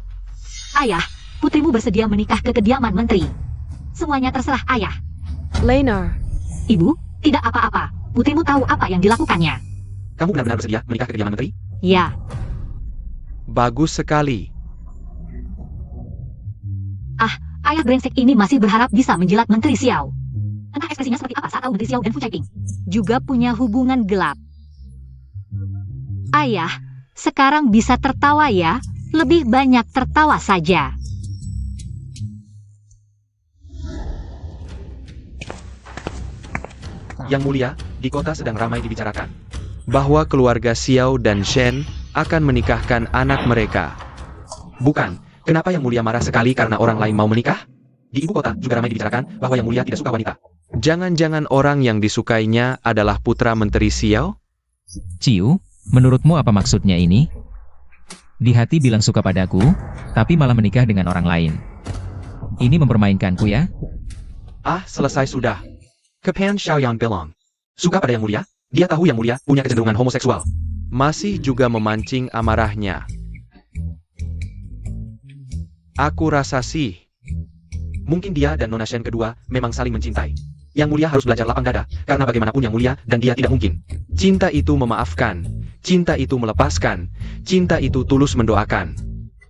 Ayah, putrimu bersedia menikah ke kediaman menteri. Semuanya terserah ayah. Laner, Ibu, tidak apa-apa. Putrimu tahu apa yang dilakukannya. Kamu benar-benar bersedia menikah ke kediaman menteri? Ya, Bagus sekali. ayah brengsek ini masih berharap bisa menjilat menteri Xiao. Entah ekspresinya seperti apa saat tahu menteri Xiao dan Fu Caiping juga punya hubungan gelap. Ayah, sekarang bisa tertawa ya. Lebih banyak tertawa saja. Yang mulia, di kota sedang ramai dibicarakan bahwa keluarga Xiao dan Shen akan menikahkan anak mereka. Bukan, kenapa Yang Mulia marah sekali karena orang lain mau menikah? Di ibu kota juga ramai dibicarakan bahwa Yang Mulia tidak suka wanita. Jangan-jangan orang yang disukainya adalah putra menteri Xiao? Ciu, menurutmu apa maksudnya ini? Di hati bilang suka padaku, tapi malah menikah dengan orang lain. Ini mempermainkanku ya? Ah, selesai sudah. Kepan Xiaoyan bilang. Suka pada Yang Mulia? Dia tahu Yang Mulia punya kecenderungan homoseksual. Masih juga memancing amarahnya. Aku rasa sih. Mungkin dia dan Nona Shen kedua memang saling mencintai. Yang Mulia harus belajar lapang dada, karena bagaimanapun Yang Mulia dan dia tidak mungkin. Cinta itu memaafkan. Cinta itu melepaskan. Cinta itu tulus mendoakan.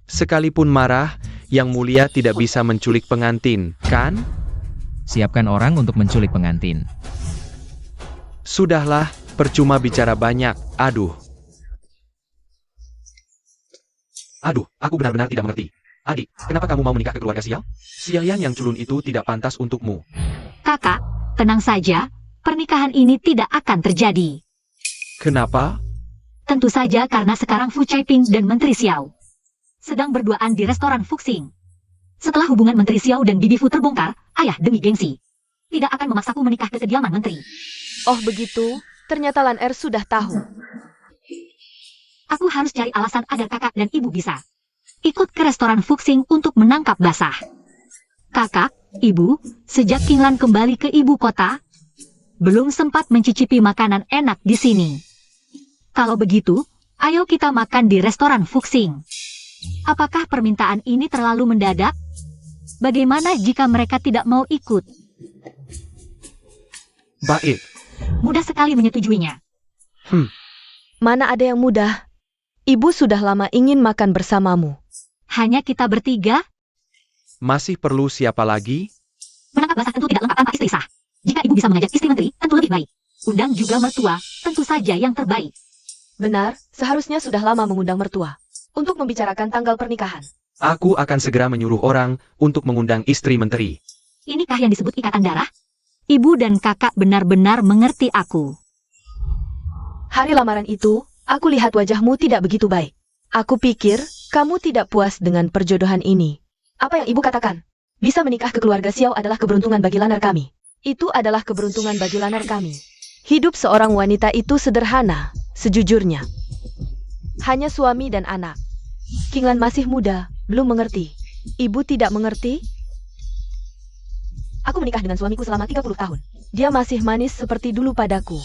Sekalipun marah, Yang Mulia tidak bisa menculik pengantin, kan? Siapkan orang untuk menculik pengantin. Sudahlah, percuma bicara banyak. Aduh, aku benar-benar tidak mengerti. Adik, kenapa kamu mau menikah ke keluarga Xiao? Xiaoyan yang culun itu tidak pantas untukmu. Kakak, tenang saja. Pernikahan ini tidak akan terjadi. Kenapa? Tentu saja karena sekarang Fu Caiping dan menteri Xiao sedang berduaan di restoran Fuxing. Setelah hubungan menteri Xiao dan Bibi Fu terbongkar, ayah demi gengsi tidak akan memaksaku menikah ke kediaman menteri. Oh begitu, ternyata Lan Er sudah tahu. Aku harus cari alasan agar kakak dan ibu bisa ikut ke restoran Fuxing untuk menangkap basah. Kakak, ibu, sejak Kinglan kembali ke ibu kota, belum sempat mencicipi makanan enak di sini. Kalau begitu, ayo kita makan di restoran Fuxing. Apakah permintaan ini terlalu mendadak? Bagaimana jika mereka tidak mau ikut? Baik. Mudah sekali menyetujuinya. Mana ada yang mudah? Ibu sudah lama ingin makan bersamamu. Hanya kita bertiga? Masih perlu siapa lagi? Menangkap basah tentu tidak lengkap tanpa istri sah. Jika ibu bisa mengajak istri menteri, tentu lebih baik. Undang juga mertua, tentu saja yang terbaik. Benar, seharusnya sudah lama mengundang mertua untuk membicarakan tanggal pernikahan. Aku akan segera menyuruh orang untuk mengundang istri menteri. Inikah yang disebut ikatan darah? Ibu dan kakak benar-benar mengerti aku. Hari lamaran itu, aku lihat wajahmu tidak begitu baik. Aku pikir kamu tidak puas dengan perjodohan ini. Apa yang ibu katakan? Bisa menikah ke keluarga Xiao adalah keberuntungan bagi lanar kami. Itu adalah keberuntungan bagi lanar kami. Hidup seorang wanita itu sederhana, sejujurnya. Hanya suami dan anak. Qinglan masih muda, belum mengerti. Ibu tidak mengerti? Aku menikah dengan suamiku selama 30 tahun. Dia masih manis seperti dulu padaku.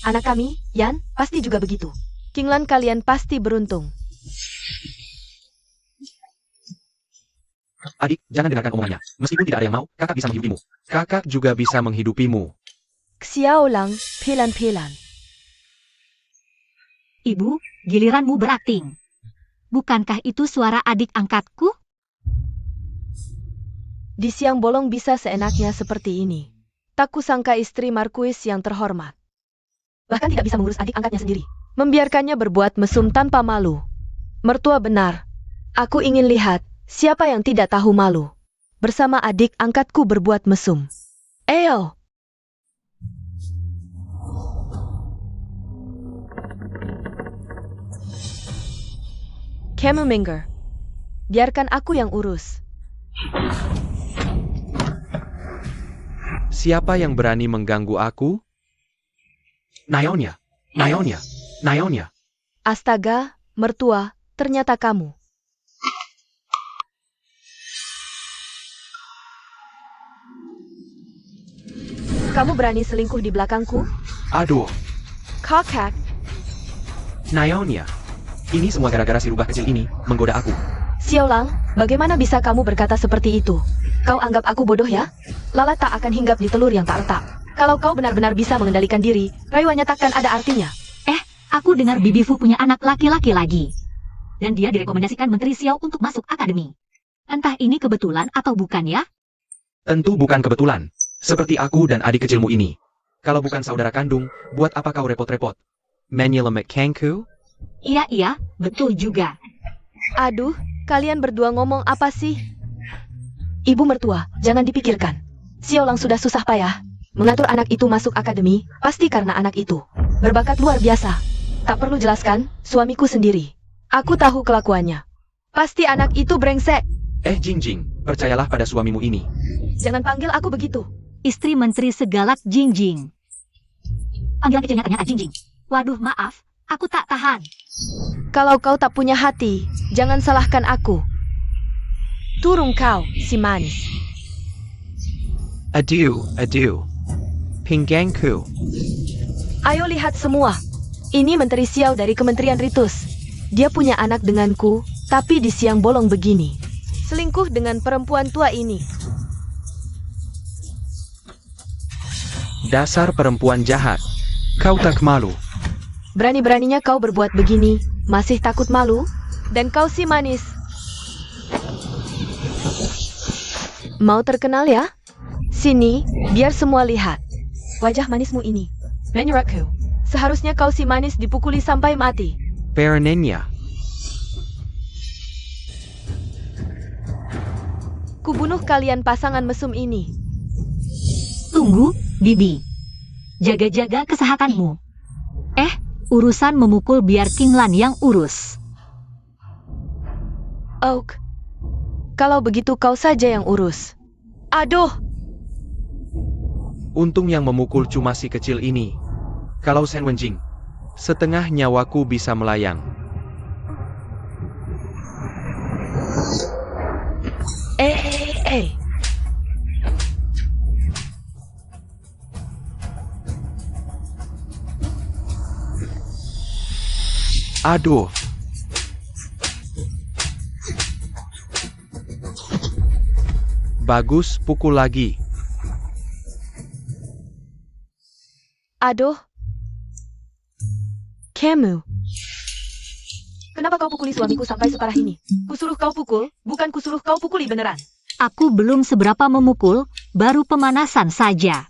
Anak kami, Yan, pasti juga begitu. Qinglan, kalian pasti beruntung. Adik, jangan dengarkan omongannya. Meskipun tidak ada yang mau, kakak bisa menghidupimu. Kakak juga bisa menghidupimu. Xiaolang, pelan-pelan. Ibu, giliranmu berakting. Bukankah itu suara adik angkatku? Di siang bolong bisa seenaknya seperti ini. Tak kusangka istri Markuis yang terhormat. Bahkan tidak bisa mengurus adik angkatnya sendiri. Membiarkannya berbuat mesum tanpa malu. Mertua benar. Aku ingin lihat siapa yang tidak tahu malu. Bersama adik angkatku berbuat mesum. Eyo! Kemuminger. Biarkan aku yang urus. Siapa yang berani mengganggu aku? Naonya, Naonya, Naonya. Astaga, mertua, ternyata kamu. Kamu berani selingkuh di belakangku? Aduh, Kakak, Naonya. Ini semua gara-gara si rubah kecil ini menggoda aku. Xiaolang, bagaimana bisa kamu berkata seperti itu? Kau anggap aku bodoh ya? Lalat tak akan hinggap di telur yang tak retak. Kalau kau benar-benar bisa mengendalikan diri, rayuannya takkan ada artinya. Aku dengar Bibi Fu punya anak laki-laki lagi. Dan dia direkomendasikan Menteri Xiao untuk masuk akademi. Entah ini kebetulan atau bukan ya? Tentu bukan kebetulan. Seperti aku dan adik kecilmu ini. Kalau bukan saudara kandung, buat apa kau repot-repot? Menyelamat Kangku? Iya, betul juga. Aduh, kalian berdua ngomong apa sih? Ibu mertua, jangan dipikirkan. Xiaolang sudah susah payah. Mengatur anak itu masuk akademi, pasti karena anak itu berbakat luar biasa. Tak perlu jelaskan, suamiku sendiri. Aku tahu kelakuannya. Pasti anak itu brengsek. Jingjing, percayalah pada suamimu ini. Jangan panggil aku begitu. Istri Menteri segalak Jingjing. Panggilan kecilnya ternyata Jingjing. Waduh, maaf. Aku tak tahan. Kalau kau tak punya hati, jangan salahkan aku. Turun kau, si manis. Aduh. Pinggangku. Ayo lihat semua. Ini Menteri Xiao dari Kementerian Ritus. Dia punya anak denganku, tapi di siang bolong begini. Selingkuh dengan perempuan tua ini. Dasar perempuan jahat. Kau tak malu. Berani-beraninya kau berbuat begini, masih takut malu? Dan kau si manis. Mau terkenal ya? Sini, biar semua lihat. Wajah manismu ini. Menurutku, seharusnya kau si manis dipukuli sampai mati. Perenenya. Kubunuh kalian pasangan mesum ini. Tunggu, Bibi. Jaga-jaga kesehatanmu. Urusan memukul biar Qinglan yang urus. Oak, kalau begitu kau saja yang urus. Aduh! Untung yang memukul cuma si kecil ini. Kalau Shen Wenjing, setengah nyawaku bisa melayang. Aduh. Bagus, pukul lagi. Aduh. Kamu. Kenapa kau pukuli suamiku sampai separah ini? Kusuruh kau pukul, bukan kusuruh kau pukuli beneran. Aku belum seberapa memukul, baru pemanasan saja.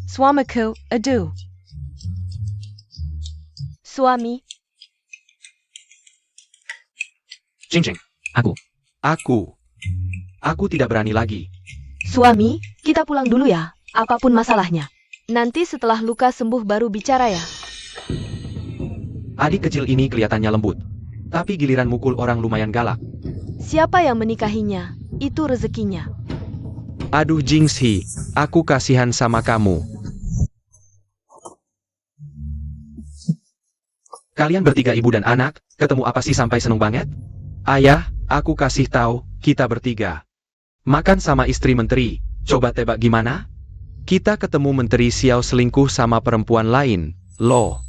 Suamiku, aduh. Suami, Jingjing. Aku tidak berani lagi. suami, kita pulang dulu ya, apapun masalahnya. Nanti setelah luka sembuh baru bicara ya. Adik kecil ini kelihatannya lembut. Tapi giliran mukul orang lumayan galak. Siapa yang menikahinya, itu rezekinya. Aduh Jingxi, aku kasihan sama kamu. Kalian bertiga ibu dan anak, ketemu apa sih sampai seneng banget? Ayah, aku kasih tahu, kita bertiga. Makan sama istri menteri, coba tebak gimana? Kita ketemu Menteri Xiao selingkuh sama perempuan lain, loh.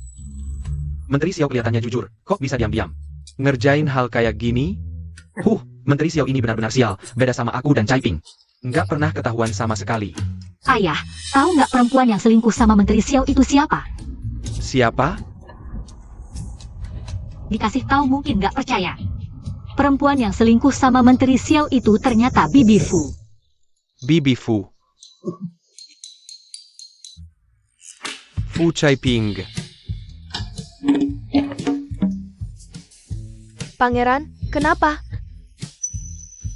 Menteri Xiao kelihatannya jujur, kok bisa diam-diam? Ngerjain hal kayak gini? Menteri Xiao ini benar-benar sial, beda sama aku dan Caiping. Nggak pernah ketahuan sama sekali. Ayah, tahu nggak perempuan yang selingkuh sama Menteri Xiao itu siapa? Siapa? Dikasih tahu mungkin nggak percaya. Perempuan yang selingkuh sama Menteri Xiao itu ternyata Bibi Fu. Bibi Fu. Fu Caiping. Pangeran, kenapa?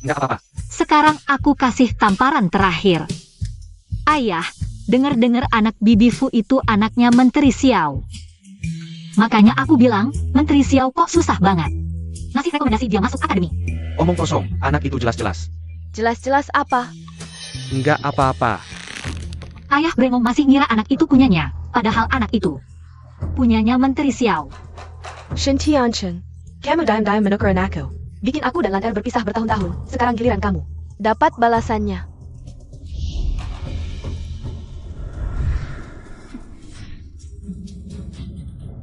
Nggak apa-apa. Sekarang aku kasih tamparan terakhir. Ayah, dengar-dengar anak Bibi Fu itu anaknya Menteri Xiao. Makanya aku bilang, Menteri Xiao kok susah banget. Ngasih rekomendasi dia masuk akademi. Omong kosong, anak itu jelas-jelas. Jelas-jelas apa? Nggak apa-apa. Ayah Brengong masih ngira anak itu punyanya, padahal anak itu punyanya Menteri Xiao. Shen Tianchen, kamu dayam-dayam menukerin aku. Bikin aku dan Lan Er berpisah bertahun-tahun, sekarang giliran kamu. Dapat balasannya.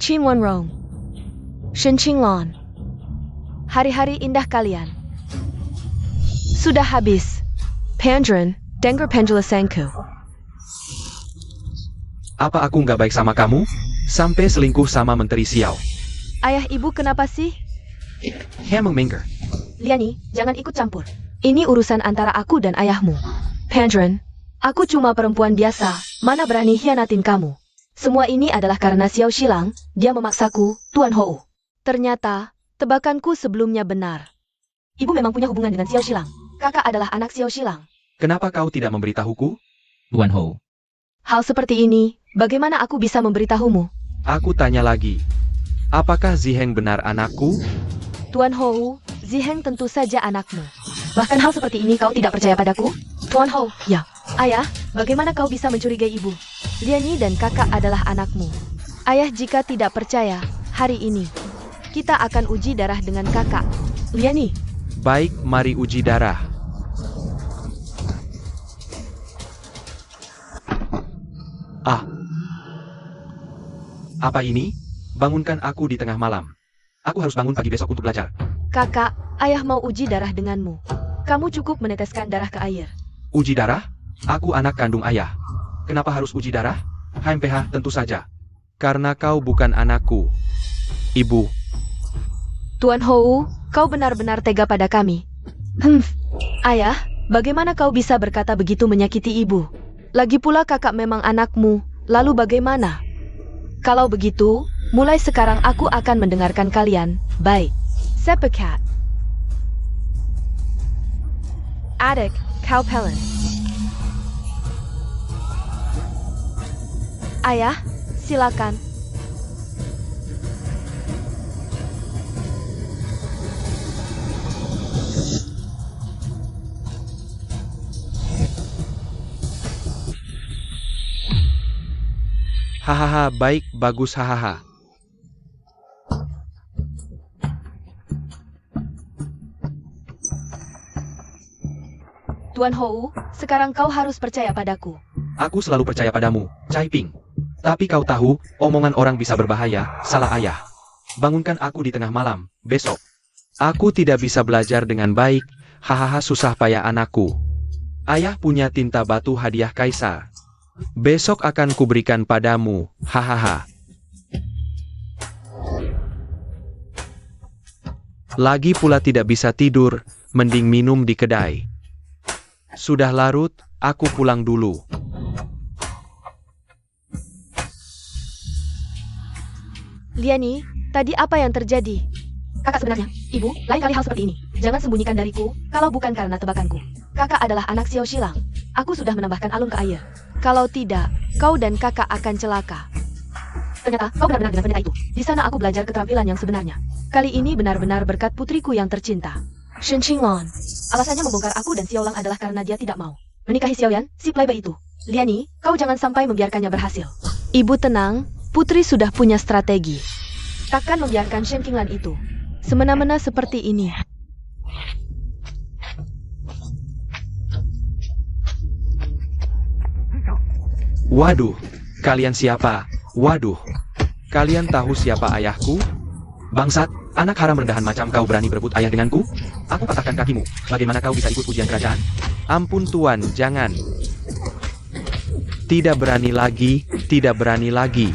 Qin Wen Rong, Shen Qinglon. Hari-hari indah kalian sudah habis. Pandren, dengar penjelasanku. Apa aku nggak baik sama kamu? Sampai selingkuh sama Menteri Xiao. Ayah ibu kenapa sih? Hemeng Mengger. Liani, jangan ikut campur. Ini urusan antara aku dan ayahmu. Pandren, aku cuma perempuan biasa, mana berani hianatin kamu. Semua ini adalah karena Xiao Shilang, dia memaksaku, Tuan Hou. Ternyata, tebakanku sebelumnya benar. Ibu memang punya hubungan dengan Xiao Shilang. Kakak adalah anak Xiao Shilang. Kenapa kau tidak memberitahuku? Tuan Hou. Hal seperti ini, bagaimana aku bisa memberitahumu? Aku tanya lagi. Apakah Ziheng benar anakku? Tuan Hou, Ziheng tentu saja anakmu. Bahkan hal seperti ini kau tidak percaya padaku? Tuan Hou, ya. Ayah, bagaimana kau bisa mencurigai ibu? Liani dan kakak adalah anakmu. Ayah jika tidak percaya, hari ini, kita akan uji darah dengan kakak. Liani. Baik, mari uji darah. Apa ini? Bangunkan aku di tengah malam. Aku harus bangun pagi besok untuk belajar. Kakak, ayah mau uji darah denganmu. Kamu cukup meneteskan darah ke air. Uji darah? Aku anak kandung ayah. Kenapa harus uji darah? HMPH tentu saja. Karena kau bukan anakku. Ibu. Tuan Hou, kau benar-benar tega pada kami. Ayah, bagaimana kau bisa berkata begitu menyakiti ibu? Lagi pula kakak memang anakmu, lalu bagaimana? Kalau begitu, mulai sekarang aku akan mendengarkan kalian. Baik. Sepekat. Adik, kau pelen. Ayah, silakan. Hahaha, baik, bagus, hahaha. Tuan Hou, sekarang kau harus percaya padaku. Aku selalu percaya padamu, Caiping. Tapi kau tahu, omongan orang bisa berbahaya, salah ayah. Bangunkan aku di tengah malam, besok. Aku tidak bisa belajar dengan baik, hahaha susah payah anakku. Ayah punya tinta batu hadiah kaisar. Besok akan kuberikan padamu, hahaha. Lagi pula tidak bisa tidur, mending minum di kedai. Sudah larut, aku pulang dulu. Liani, tadi apa yang terjadi? Kakak sebenarnya, ibu, lain kali hal seperti ini. Jangan sembunyikan dariku, kalau bukan karena tebakanku. Kakak adalah anak Xiao Shilang. Aku sudah menambahkan alun ke air. Kalau tidak, kau dan kakak akan celaka. Ternyata kau benar-benar dengan pendeta itu. Di sana aku belajar keterampilan yang sebenarnya. Kali ini benar-benar berkat putriku yang tercinta. Shen Qinglan. Alasannya membongkar aku dan Xiaolang adalah karena dia tidak mau menikahi Xiaoyan, si playboy itu. Liani, kau jangan sampai membiarkannya berhasil. Ibu tenang, putri sudah punya strategi. Takkan membiarkan Shen Qinglan itu semena-mena seperti ini. Waduh, kalian siapa? Waduh, kalian tahu siapa ayahku? Bangsat, anak haram rendahan macam kau berani berebut ayah denganku? Aku patahkan kakimu. Bagaimana kau bisa ikut ujian kerajaan? Ampun tuan, jangan. Tidak berani lagi, tidak berani lagi.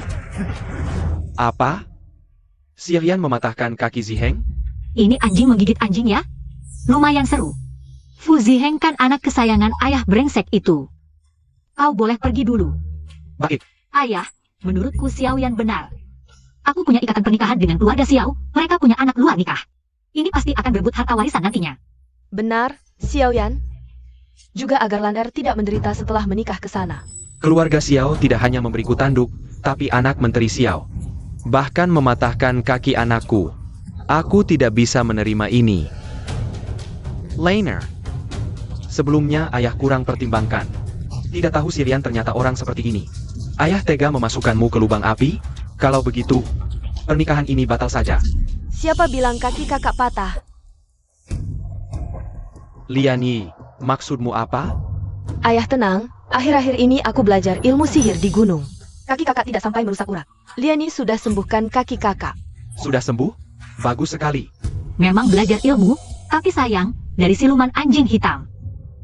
Apa? Xiaoyan mematahkan kaki Ziheng? Ini anjing menggigit anjing ya? Lumayan seru. Fu Ziheng kan anak kesayangan ayah brengsek itu. Kau boleh pergi dulu. Baik. Ayah, menurutku Xiaoyan benar. Aku punya ikatan pernikahan dengan keluarga Xiao, mereka punya anak luar nikah. Ini pasti akan berebut harta warisan nantinya. Benar, Xiaoyan. Juga agar Lan Er tidak menderita setelah menikah ke sana. Keluarga Xiao tidak hanya memberiku tanduk, tapi anak menteri Xiao. Bahkan mematahkan kaki anakku. Aku tidak bisa menerima ini. Lainer. Sebelumnya ayah kurang pertimbangkan. Tidak tahu Sirian ternyata orang seperti ini. Ayah tega memasukkanmu ke lubang api? Kalau begitu, pernikahan ini batal saja. Siapa bilang kaki kakak patah? Liani, maksudmu apa? Ayah tenang, akhir-akhir ini aku belajar ilmu sihir di gunung. Kaki kakak tidak sampai merusak urat. Liani sudah sembuhkan kaki kakak. Sudah sembuh? Bagus sekali. Memang belajar ilmu, tapi sayang, dari siluman anjing hitam.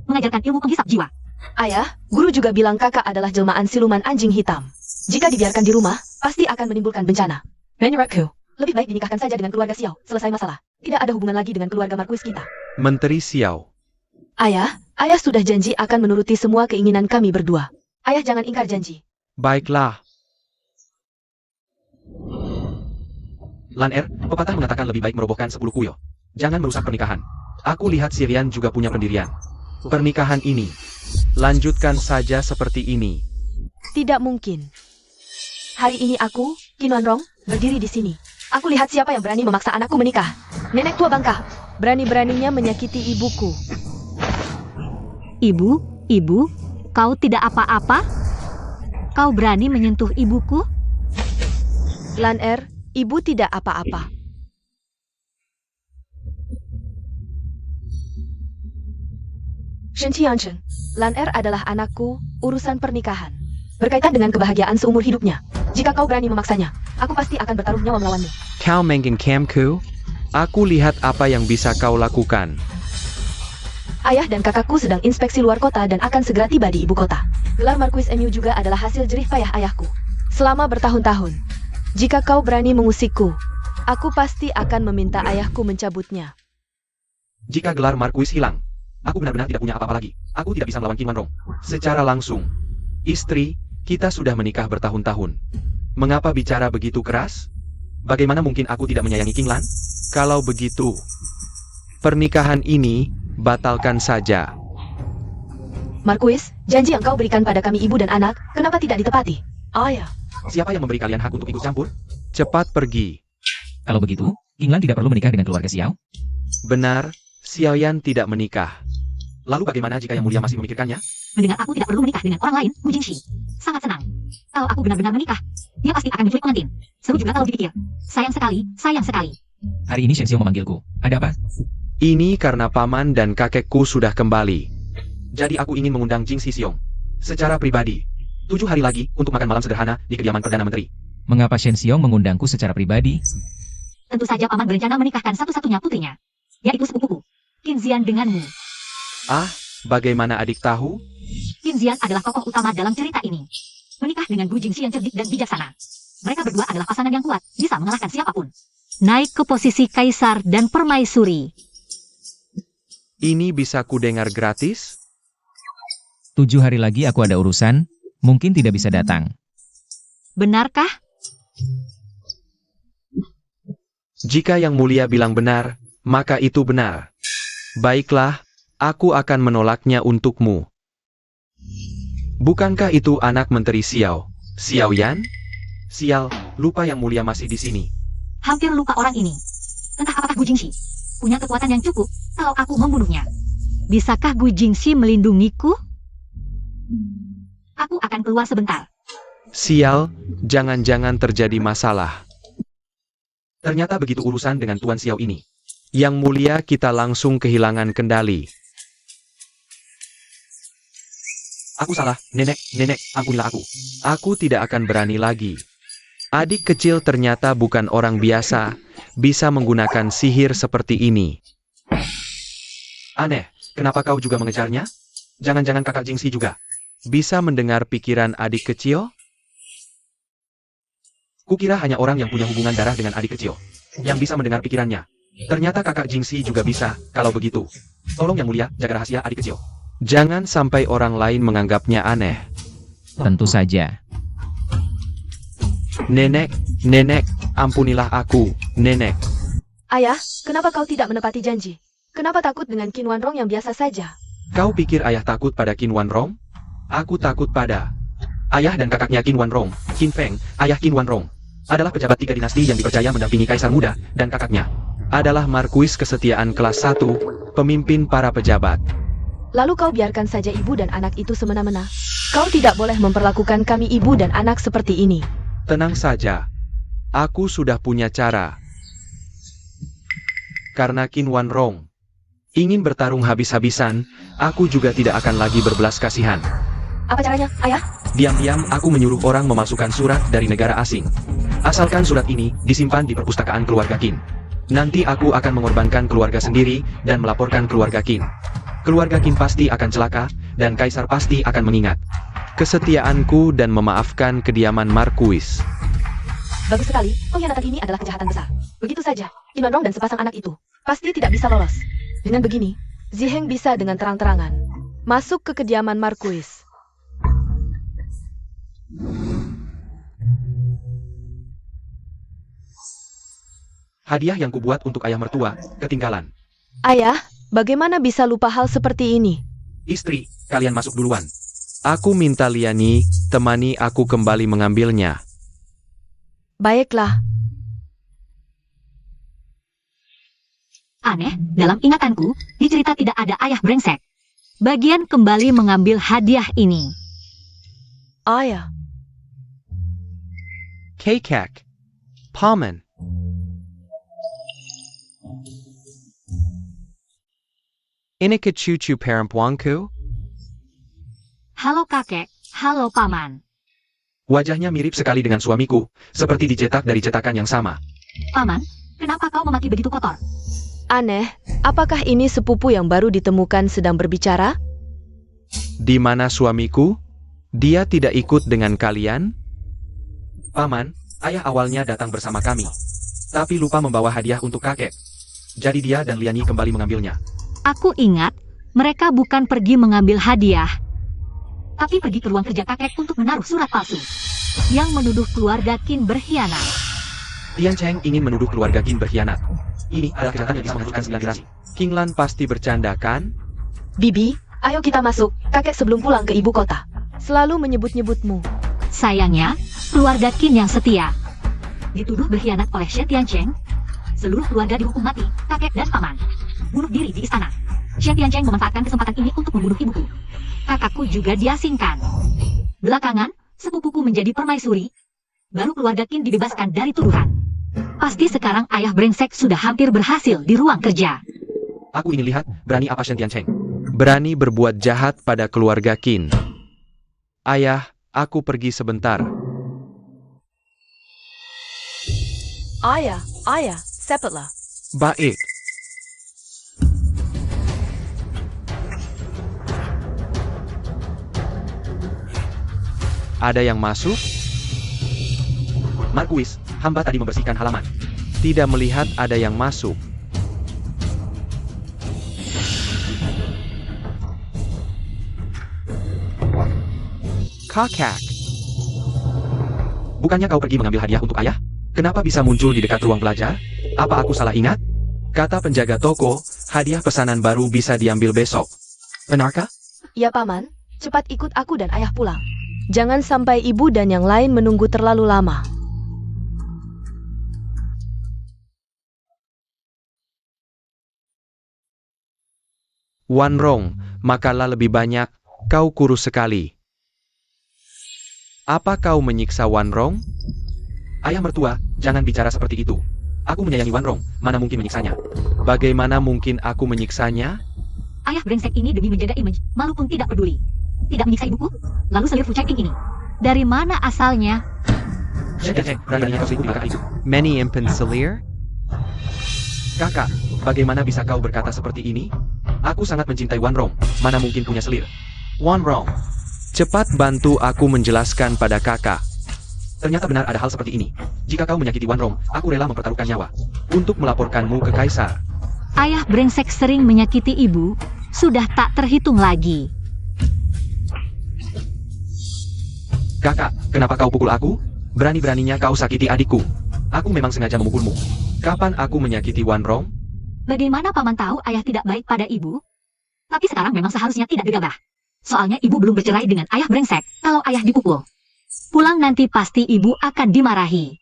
Mengajarkan ilmu penghisap jiwa. Ayah, guru juga bilang kakak adalah jelmaan siluman anjing hitam. Jika dibiarkan di rumah, pasti akan menimbulkan bencana. Menurutku, lebih baik dinikahkan saja dengan keluarga Xiao, selesai masalah. Tidak ada hubungan lagi dengan keluarga Marquis kita. Menteri Xiao. Ayah sudah janji akan menuruti semua keinginan kami berdua. Ayah jangan ingkar janji. Baiklah. Lan Er, pepatah mengatakan lebih baik merobohkan 10 kuil. Jangan merusak pernikahan. Aku lihat Sirian juga punya pendirian. Pernikahan ini, lanjutkan saja seperti ini. Tidak mungkin. Hari ini aku, Qin Wanrong, berdiri di sini. Aku lihat siapa yang berani memaksa anakku menikah. Nenek tua bangka. Berani-beraninya menyakiti ibuku. Ibu, kau tidak apa-apa? Kau berani menyentuh ibuku? Lan Er, ibu tidak apa-apa. Shen Qianchen, Lan Er adalah anakku, urusan pernikahan. Berkaitan dengan kebahagiaan seumur hidupnya. Jika kau berani memaksanya, aku pasti akan bertaruh nyawa melawanmu. Kau mengingkamku? Aku lihat apa yang bisa kau lakukan. Ayah dan kakakku sedang inspeksi luar kota dan akan segera tiba di ibu kota. Gelar Marquis Mu juga adalah hasil jerih payah ayahku. Selama bertahun-tahun. Jika kau berani mengusikku, aku pasti akan meminta ayahku mencabutnya. Jika gelar Marquis hilang, aku benar-benar tidak punya apa-apa lagi. Aku tidak bisa melawan Qin Wanrong. Secara langsung. Istri, kita sudah menikah bertahun-tahun. Mengapa bicara begitu keras? Bagaimana mungkin aku tidak menyayangi Qinglan? Kalau begitu, pernikahan ini batalkan saja. Marquis, janji yang kau berikan pada kami ibu dan anak, kenapa tidak ditepati? Ayah. Siapa yang memberi kalian hak untuk ikut campur? Cepat pergi. Kalau begitu, Qinglan tidak perlu menikah dengan keluarga Xiao. Benar, Xiaoyan tidak menikah. Lalu bagaimana jika Yang Mulia masih memikirkannya? Mendengar aku tidak perlu menikah dengan orang lain, Wu Jingxi. Sangat senang. Kalau aku benar-benar menikah, dia pasti akan menculik pengantin. Seru juga kalau dipikir. Sayang sekali, sayang sekali. Hari ini Shen Xiao memanggilku. Ada apa? Ini karena paman dan kakekku sudah kembali. Jadi aku ingin mengundang Jingxi Xiong. Secara pribadi. 7 hari lagi untuk makan malam sederhana di kediaman Perdana Menteri. Mengapa Shen Xiao mengundangku secara pribadi? Tentu saja paman berencana menikahkan satu-satunya putrinya, yaitu sepupuku, Qin Zian denganmu. Ah, bagaimana adik tahu? Qin Zian adalah tokoh utama dalam cerita ini. Menikah dengan Wu Jingxi yang cerdik dan bijaksana. Mereka berdua adalah pasangan yang kuat, bisa mengalahkan siapapun. Naik ke posisi kaisar dan permaisuri. Ini bisa kudengar gratis? 7 hari lagi aku ada urusan, mungkin tidak bisa datang. Benarkah? Jika Yang Mulia bilang benar, maka itu benar. Baiklah, aku akan menolaknya untukmu. Bukankah itu anak Menteri Xiao, Xiaoyan? Sial, Lupa Yang Mulia masih di sini. Hampir lupa orang ini. Entah apakah Gu Jingxi punya kekuatan yang cukup kalau aku membunuhnya. Bisakah Gu Jingxi melindungiku? Aku akan keluar sebentar. Sial, jangan-jangan terjadi masalah. Ternyata begitu urusan dengan Tuan Xiao ini. Yang Mulia, kita langsung kehilangan kendali. Aku salah, nenek, ampunilah aku. Aku tidak akan berani lagi. Adik kecil ternyata bukan orang biasa, bisa menggunakan sihir seperti ini. Aneh, kenapa kau juga mengejarnya? Jangan-jangan kakak Jingxi juga bisa mendengar pikiran adik kecil? Kukira hanya orang yang punya hubungan darah dengan adik kecil yang bisa mendengar pikirannya. Ternyata kakak Jingxi juga bisa. Kalau begitu, tolong Yang Mulia jaga rahasia adik kecil. Jangan sampai orang lain menganggapnya aneh. Tentu saja. Nenek, ampunilah aku, nenek. Ayah, kenapa kau tidak menepati janji? Kenapa takut dengan Qin Wanrong yang biasa saja? Kau pikir ayah takut pada Qin Wanrong? Aku takut pada ayah dan kakaknya Qin Wanrong. Qin Feng, ayah Qin Wanrong, adalah pejabat 3 dinasti yang dipercaya mendampingi kaisar muda, dan kakaknya adalah markuis kesetiaan kelas 1, pemimpin para pejabat. Lalu kau biarkan saja ibu dan anak itu semena-mena. Kau tidak boleh memperlakukan kami ibu dan anak seperti ini. Tenang saja, aku sudah punya cara. Karena Qin Wanrong ingin bertarung habis-habisan, aku juga tidak akan lagi berbelas kasihan. Apa caranya, ayah? Diam-diam aku menyuruh orang memasukkan surat dari negara asing. Asalkan surat ini disimpan di perpustakaan keluarga Qin. Nanti aku akan mengorbankan keluarga sendiri dan melaporkan keluarga Qin. Keluarga Qin pasti akan celaka, dan kaisar pasti akan mengingat kesetiaanku dan memaafkan kediaman markuis. Bagus sekali, pengkhianatan ini adalah kejahatan besar. Begitu saja, Qin Wanrong dan sepasang anak itu pasti tidak bisa lolos. Dengan begini, Ziheng bisa dengan terang-terangan masuk ke kediaman markuis. Hadiah yang kubuat untuk ayah mertua ketinggalan. Ayah, bagaimana bisa lupa hal seperti ini? Istri, kalian masuk duluan. Aku minta Liani temani aku kembali mengambilnya. Baiklah. Aneh, dalam ingatanku, di cerita tidak ada ayah brengsek. Bagian kembali mengambil hadiah ini. Ayah. Kekek. Paman. Ini ke cucu perempuanku? Halo kakek, halo paman. Wajahnya mirip sekali dengan suamiku, seperti dicetak dari cetakan yang sama. Paman, kenapa kau memaki begitu kotor? Aneh, apakah ini sepupu yang baru ditemukan sedang berbicara? Di mana suamiku? Dia tidak ikut dengan kalian? Paman, ayah awalnya datang bersama kami, tapi lupa membawa hadiah untuk kakek. Jadi dia dan Liani kembali mengambilnya. Aku ingat, mereka bukan pergi mengambil hadiah, tapi pergi ke ruang kerja kakek untuk menaruh surat palsu yang menuduh keluarga Qin berkhianat. Tian Cheng ingin menuduh keluarga Qin berkhianat. Ini adalah kejahatan yang bisa menghancurkan 9 generasi. Qinglan pasti bercanda kan? Bibi, ayo kita masuk. Kakek sebelum pulang ke ibu kota selalu menyebut-nyebutmu. Sayangnya, keluarga Qin yang setia dituduh berkhianat oleh Shen Tiancheng. Seluruh keluarga dihukum mati, kakek dan paman bunuh diri di istana. Shen Tiancheng memanfaatkan kesempatan ini untuk membunuh ibuku. Kakakku juga diasingkan. Belakangan, sepupuku menjadi permaisuri. Baru keluarga Qin dibebaskan dari tuduhan. Pasti sekarang ayah brengsek sudah hampir berhasil di ruang kerja. Aku ingin lihat, berani apa Shen Tiancheng? Berani berbuat jahat pada keluarga Qin. Ayah, aku pergi sebentar. Ayah, cepatlah. Baik. Ada yang masuk? Markuis, hamba tadi membersihkan halaman. Tidak melihat ada yang masuk. Kakak. Bukannya kau pergi mengambil hadiah untuk ayah? Kenapa bisa muncul di dekat ruang belajar? Apa aku salah ingat? Kata penjaga toko, hadiah pesanan baru bisa diambil besok. Benarkah? Ya paman, cepat ikut aku dan ayah pulang. Jangan sampai ibu dan yang lain menunggu terlalu lama. Wan Rong, makalah lebih banyak, kau kurus sekali. Apa kau menyiksa Wan Rong? Ayah mertua, jangan bicara seperti itu. Aku menyayangi Wan Rong, mana mungkin menyiksanya? Bagaimana mungkin aku menyiksanya? Ayah brengsek ini demi menjaga image, malu pun tidak peduli. Tidak menyiksa ibuku? Lalu selir Fu Changping ini. Dari mana asalnya? Berani-beraninya kau selingkuh di belakang ibu. Many impen selir? Kakak, bagaimana bisa kau berkata seperti ini? Aku sangat mencintai Wan Rong, mana mungkin punya selir. Wan Rong, cepat bantu aku menjelaskan pada kakak. Ternyata benar ada hal seperti ini. Jika kau menyakiti Wan Rong, aku rela mempertaruhkan nyawa untuk melaporkanmu ke Kaisar. Ayah brengsek sering menyakiti ibu, sudah tak terhitung lagi. Kakak, kenapa kau pukul aku? Berani-beraninya kau sakiti adikku. Aku memang sengaja memukulmu. Kapan aku menyakiti Wan Rong? Bagaimana paman tahu ayah tidak baik pada ibu? Tapi sekarang memang seharusnya tidak gegabah. Soalnya ibu belum bercerai dengan ayah brengsek, kalau ayah dipukul. Pulang nanti pasti ibu akan dimarahi.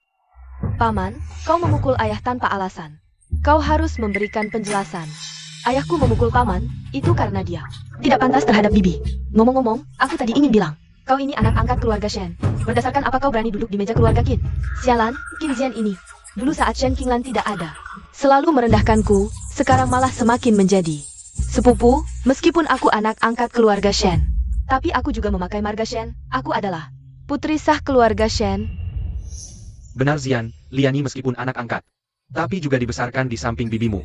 Paman, kau memukul ayah tanpa alasan. Kau harus memberikan penjelasan. Ayahku memukul paman, itu karena dia tidak pantas terhadap bibi. Ngomong-ngomong, aku tadi ingin bilang, kau ini anak angkat keluarga Shen. Berdasarkan apa kau berani duduk di meja keluarga Qin? Sialan, Qin Zian ini. Dulu saat Shen Qinglan tidak ada, selalu merendahkanku, sekarang malah semakin menjadi sepupu, meskipun aku anak angkat keluarga Shen. Tapi aku juga memakai marga Shen, aku adalah putri sah keluarga Shen. Benar Zian, Liani meskipun anak angkat, tapi juga dibesarkan di samping bibimu.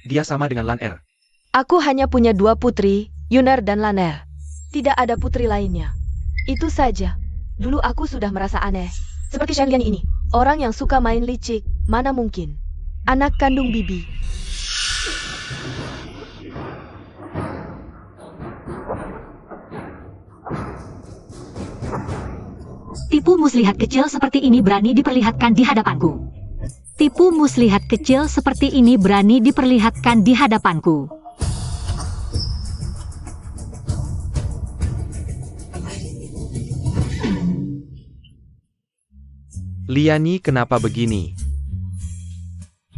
Dia sama dengan Lan Er. Aku hanya punya 2 putri, Yuner dan Laner. Tidak ada putri lainnya. Itu saja. Dulu aku sudah merasa aneh. Seperti Shen Liani ini, orang yang suka main licik, mana mungkin. Anak kandung bibi. Tipu muslihat kecil seperti ini berani diperlihatkan di hadapanku. Tipu muslihat kecil seperti ini berani diperlihatkan di hadapanku. Liani kenapa begini?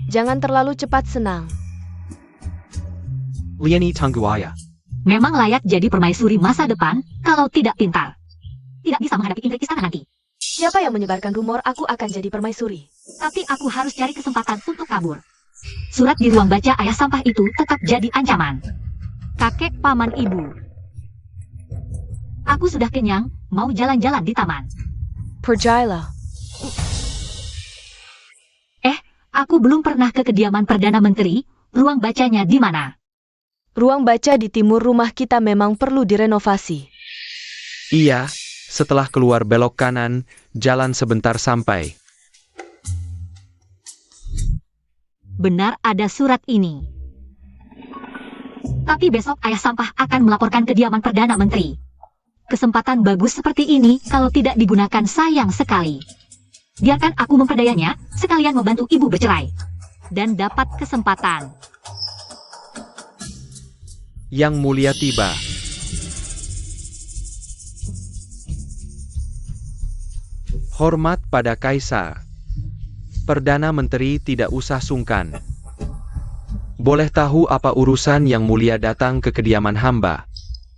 Jangan terlalu cepat senang. Liani Tangguaya. Memang layak jadi permaisuri masa depan, kalau tidak pintar. Tidak bisa menghadapi intrik istana nanti. Siapa yang menyebarkan rumor aku akan jadi permaisuri? Tapi aku harus cari kesempatan untuk kabur. Surat di ruang baca ayah sampah itu tetap jadi ancaman. Kakek paman ibu. Aku sudah kenyang, mau jalan-jalan di taman. Pergilah. Aku belum pernah ke kediaman Perdana Menteri, ruang bacanya di mana? Ruang baca di timur rumah kita memang perlu direnovasi. Iya, setelah keluar belok kanan, jalan sebentar sampai. Benar ada surat ini. Tapi besok ayah sampah akan melaporkan kediaman Perdana Menteri. Kesempatan bagus seperti ini kalau tidak digunakan sayang sekali. Biarkan aku memperdayanya, sekalian membantu ibu bercerai. Dan dapat kesempatan. Yang mulia tiba. Hormat pada Kaisar. Perdana Menteri tidak usah sungkan. Boleh tahu apa urusan yang mulia datang ke kediaman hamba?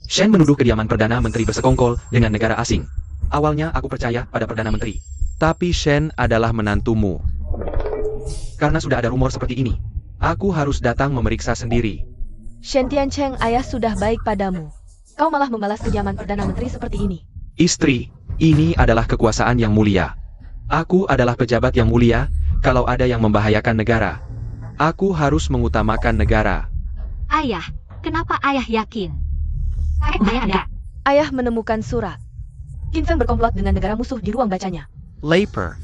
Shen menuduh kediaman Perdana Menteri bersekongkol dengan negara asing. Awalnya aku percaya pada Perdana Menteri. Tapi Shen adalah menantumu. Karena sudah ada rumor seperti ini, aku harus datang memeriksa sendiri. Shen Tiancheng, ayah sudah baik padamu. Kau malah membalas kediaman Perdana Menteri seperti ini. Istri, ini adalah kekuasaan yang mulia. Aku adalah pejabat yang mulia, kalau ada yang membahayakan negara. Aku harus mengutamakan negara. Ayah, kenapa ayah yakin? Ayah ada. Ayah menemukan surat. Qin Feng berkomplot dengan negara musuh di ruang bacanya. Laper.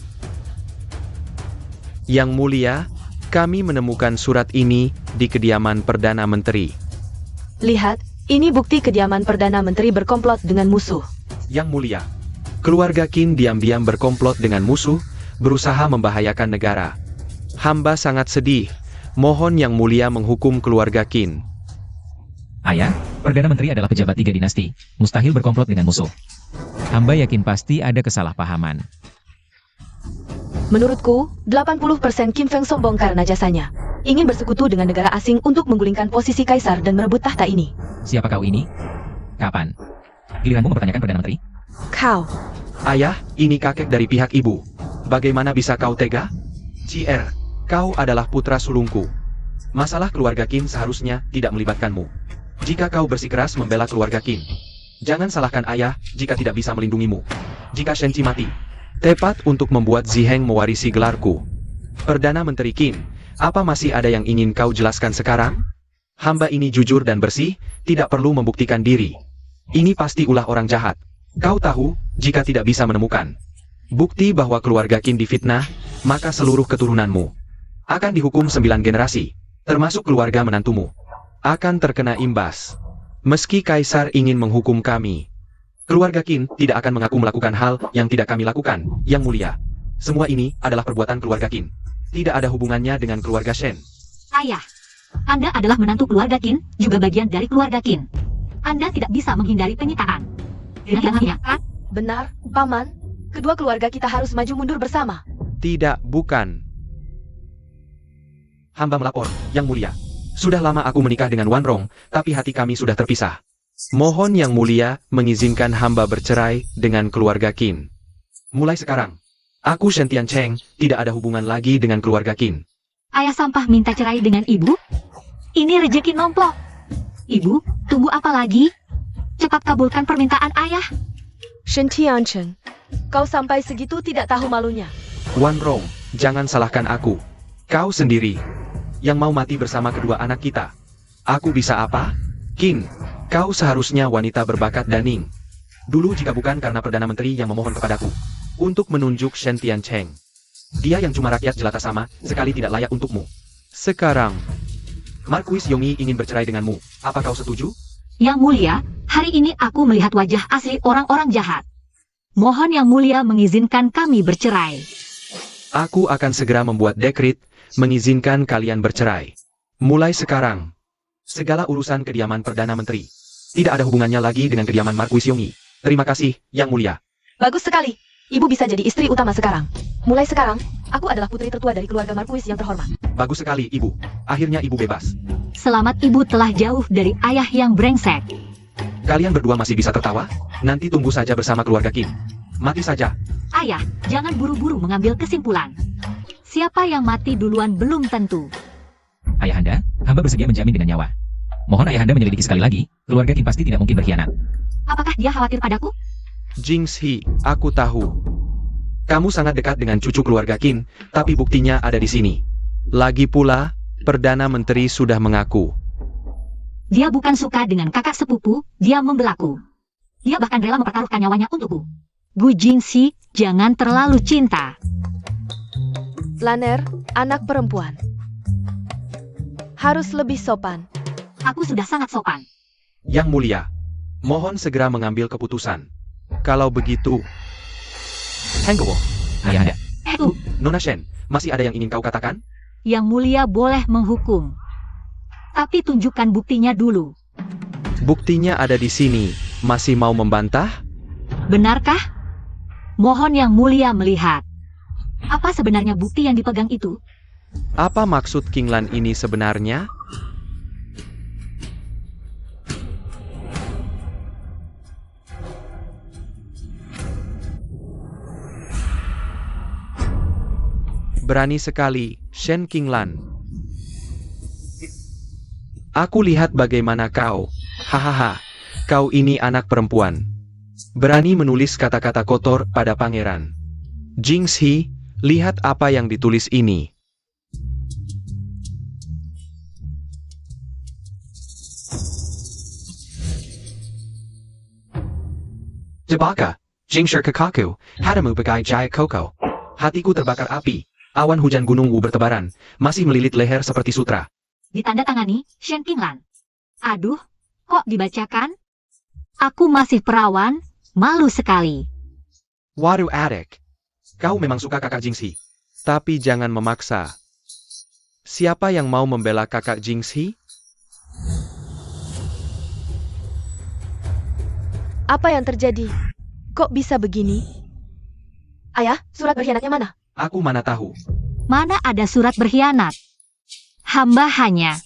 Yang mulia, kami menemukan surat ini di kediaman Perdana Menteri. Lihat, ini bukti kediaman Perdana Menteri berkomplot dengan musuh. Yang mulia, keluarga Qin diam-diam berkomplot dengan musuh, berusaha membahayakan negara. Hamba sangat sedih. Mohon Yang Mulia menghukum keluarga Qin. Ayah, Perdana Menteri adalah pejabat 3 dinasti. Mustahil berkomplot dengan musuh. Hamba yakin pasti ada kesalahpahaman. Menurutku, 80% Qin Feng sombong karena jasanya. ingin bersekutu dengan negara asing untuk menggulingkan posisi kaisar dan merebut tahta ini. Siapa kau ini? Kapan? Giliranmu mempertanyakan Perdana Menteri? Kau, Ayah, ini kakek dari pihak ibu. Bagaimana bisa kau tega? JR, kau adalah putra sulungku. Masalah keluarga Qin seharusnya tidak melibatkanmu. Jika kau bersikeras membela keluarga Qin, jangan salahkan ayah jika tidak bisa melindungimu. Jika Shen Qi mati, tepat untuk membuat Ziheng mewarisi gelarku. Perdana Menteri Qin, apa masih ada yang ingin kau jelaskan sekarang? Hamba ini jujur dan bersih, tidak perlu membuktikan diri. Ini pasti ulah orang jahat. Kau tahu, jika tidak bisa menemukan bukti bahwa keluarga Qin difitnah, maka seluruh keturunanmu akan dihukum 9 generasi, termasuk keluarga menantumu, akan terkena imbas. Meski Kaisar ingin menghukum kami, keluarga Qin tidak akan mengaku melakukan hal yang tidak kami lakukan, Yang Mulia. Semua ini adalah perbuatan keluarga Qin. Tidak ada hubungannya dengan keluarga Shen. Ayah, Anda adalah menantu keluarga Qin, juga bagian dari keluarga Qin. Anda tidak bisa menghindari penyitaan. Kan? benar, Paman. Kedua keluarga kita harus maju mundur bersama. Tidak, bukan. Hamba melapor, Yang Mulia. Sudah lama aku menikah dengan Wan Rong, tapi hati kami sudah terpisah. Mohon Yang Mulia mengizinkan hamba bercerai dengan keluarga Qin. Mulai sekarang, aku Shen Tiancheng tidak ada hubungan lagi dengan keluarga Qin. Ayah sampah minta cerai dengan ibu? Ini rejeki nomplok. Ibu, tunggu apa lagi? Cepat kabulkan permintaan ayah. Shen Tiancheng, kau sampai segitu tidak tahu malunya. Wan Rong, jangan salahkan aku. Kau sendiri yang mau mati bersama kedua anak kita. Aku bisa apa? Qin, kau seharusnya wanita berbakat Daning. Dulu jika bukan karena Perdana Menteri yang memohon kepadaku untuk menunjuk Shen Tiancheng, dia yang cuma rakyat jelata sama, sekali tidak layak untukmu. Sekarang, Marquis Yongyi ingin bercerai denganmu. Apa kau setuju? Yang Mulia, hari ini aku melihat wajah asli orang-orang jahat. Mohon Yang Mulia mengizinkan kami bercerai. Aku akan segera membuat dekret mengizinkan kalian bercerai. Mulai sekarang, segala urusan kediaman Perdana Menteri tidak ada hubungannya lagi dengan kediaman Marquis Yongyi. Terima kasih, Yang Mulia. Bagus sekali. Ibu bisa jadi istri utama sekarang. Mulai sekarang, aku adalah putri tertua dari keluarga Marquis yang terhormat. Bagus sekali, Ibu. Akhirnya Ibu bebas. Selamat ibu telah jauh dari ayah yang brengsek. Kalian berdua masih bisa tertawa? Nanti tunggu saja bersama keluarga Qin. Mati saja. Ayah, jangan buru-buru mengambil kesimpulan. Siapa yang mati duluan belum tentu. Ayahanda, hamba bersedia menjamin dengan nyawa. Mohon ayahanda menyelidiki sekali lagi, keluarga Qin pasti tidak mungkin berkhianat. Apakah dia khawatir padaku? Jingshi, aku tahu. Kamu sangat dekat dengan cucu keluarga Qin, tapi buktinya ada di sini. Lagi pula, Perdana Menteri sudah mengaku. Dia bukan suka dengan kakak sepupu, dia membelaku. Dia bahkan rela mempertaruhkan nyawanya untukku. Gu Jingxi, jangan terlalu cinta. Laner, anak perempuan. Harus lebih sopan. Aku sudah sangat sopan. Yang Mulia, mohon segera mengambil keputusan. Kalau begitu, Henggowo, Ayahanda, Nona Shen, masih ada yang ingin kau katakan? Yang Mulia boleh menghukum. Tapi tunjukkan buktinya dulu. Buktinya ada di sini. Masih mau membantah? Benarkah? Mohon Yang Mulia melihat. Apa sebenarnya bukti yang dipegang itu? Apa maksud Qinglan ini sebenarnya? Berani sekali, Shen Qinglan. Aku lihat bagaimana kau. Hahaha, kau ini anak perempuan. Berani menulis kata-kata kotor pada pangeran. Jingxi, lihat apa yang ditulis ini. Jebaka, Jingshi Kakaku, hadamu bagai jaya koko. Hatiku terbakar api. Awan hujan gunung Wu bertebaran, masih melilit leher seperti sutra. Ditandatangani, Shen Qinglan. Aduh, kok dibacakan? Aku masih perawan, malu sekali. Waduh adek. Kau memang suka kakak Jingxi. Tapi jangan memaksa. Siapa yang mau membela kakak Jingxi? Apa yang terjadi? Kok bisa begini? Ayah, surat berkhianatnya mana? Aku mana tahu. Mana ada surat berkhianat? Hamba hanya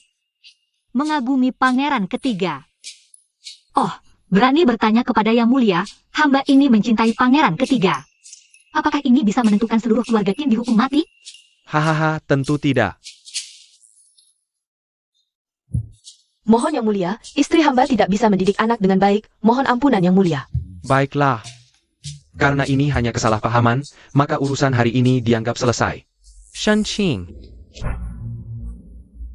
mengagumi pangeran ketiga. Oh, berani bertanya kepada Yang Mulia, hamba ini mencintai pangeran ketiga. Apakah ini bisa menentukan seluruh keluarga Qin dihukum mati? Hahaha, tentu tidak. Mohon Yang Mulia, istri hamba tidak bisa mendidik anak dengan baik. Mohon ampunan Yang Mulia. Baiklah. Karena ini hanya kesalahpahaman, maka urusan hari ini dianggap selesai. Shen Qing.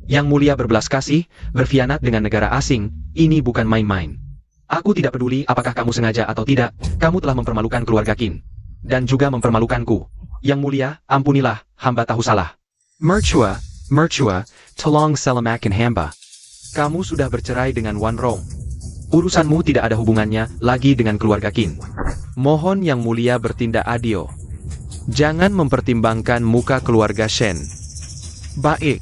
Yang Mulia berbelas kasih, berkhianat dengan negara asing, ini bukan main-main. Aku tidak peduli apakah kamu sengaja atau tidak, kamu telah mempermalukan keluarga Qin. Dan juga mempermalukanku. Yang Mulia, ampunilah, hamba tahu salah. Mertua, tolong selamatkan hamba. Kamu sudah bercerai dengan Wan Rong. Urusanmu tidak ada hubungannya lagi dengan keluarga Qin. Mohon Yang Mulia bertindak adil. Jangan mempertimbangkan muka keluarga Shen. Baik.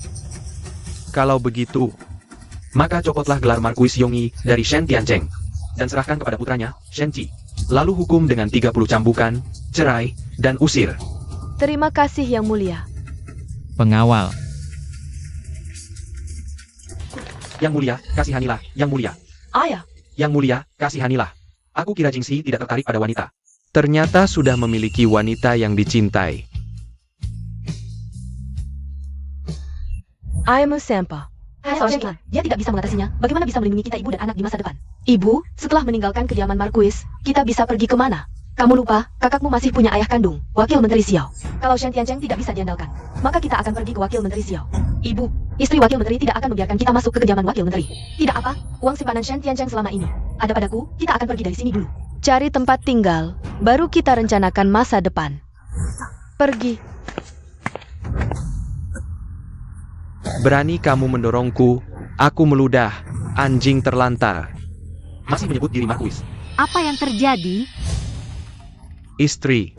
Kalau begitu, maka copotlah gelar Markuis Yongyi dari Shen Tiancheng dan serahkan kepada putranya, Shen Qi. Lalu hukum dengan 30 cambukan, cerai, dan usir. Terima kasih Yang Mulia. Pengawal. Yang Mulia, kasihanilah, Yang Mulia. Ayah, Yang Mulia, kasihanilah. Aku kira Jingxi tidak tertarik pada wanita. Ternyata sudah memiliki wanita yang dicintai. I'm a Sampa. Hai seorang Qin, dia tidak bisa mengatasinya. Bagaimana bisa melindungi kita ibu dan anak di masa depan? Ibu, setelah meninggalkan kediaman Markuis, kita bisa pergi kemana? Kamu lupa, kakakmu masih punya ayah kandung, Wakil Menteri Xiao. Kalau Shen Tiancheng tidak bisa diandalkan, maka kita akan pergi ke Wakil Menteri Xiao. Ibu, istri Wakil Menteri tidak akan membiarkan kita masuk ke kediaman Wakil Menteri. Tidak apa, uang simpanan Shen Tiancheng selama ini ada padaku, kita akan pergi dari sini dulu. Cari tempat tinggal, baru kita rencanakan masa depan. Pergi. Berani kamu mendorongku, aku meludah, anjing terlantar. Masih menyebut diri Markuis. Apa yang terjadi? Istri.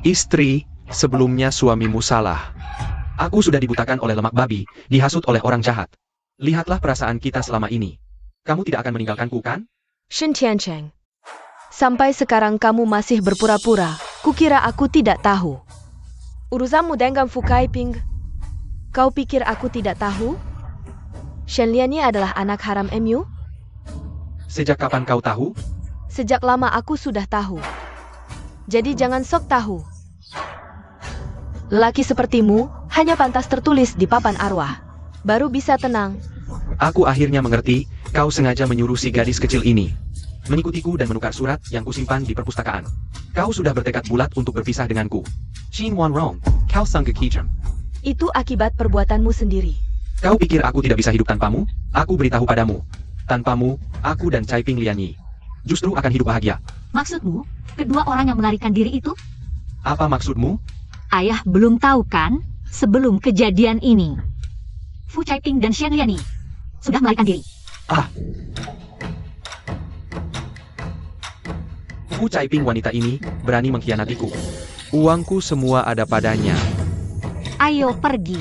Istri, sebelumnya suamimu salah. Aku sudah dibutakan oleh lemak babi, dihasut oleh orang jahat. Lihatlah perasaan kita selama ini. Kamu tidak akan meninggalkanku, kan? Shen Tiancheng. Sampai sekarang kamu masih berpura-pura, kukira aku tidak tahu. Urusanmu dengan Fu Kaiping. Kau pikir aku tidak tahu? Shen Lianyi adalah anak haram MU? Sejak kapan kau tahu? Sejak lama aku sudah tahu. Jadi jangan sok tahu. Lelaki sepertimu hanya pantas tertulis di papan arwah. Baru bisa tenang. Aku akhirnya mengerti, kau sengaja menyuruh si gadis kecil ini mengikutiku dan menukar surat yang kusimpan di perpustakaan. Kau sudah bertekad bulat untuk berpisah denganku. Qin Wan Rong, kau sang kekijam. Itu akibat perbuatanmu sendiri. Kau pikir aku tidak bisa hidup tanpamu? Aku beritahu padamu. Tanpamu, aku dan Cai Ping Lianyi justru akan hidup bahagia. Maksudmu, kedua orang yang melarikan diri itu? Apa maksudmu? Ayah belum tahu kan, sebelum kejadian ini. Fu Caiping dan Shen Lianyi sudah melarikan diri. Ah. Fu Caiping wanita ini berani mengkhianatiku. Uangku semua ada padanya. Ayo pergi.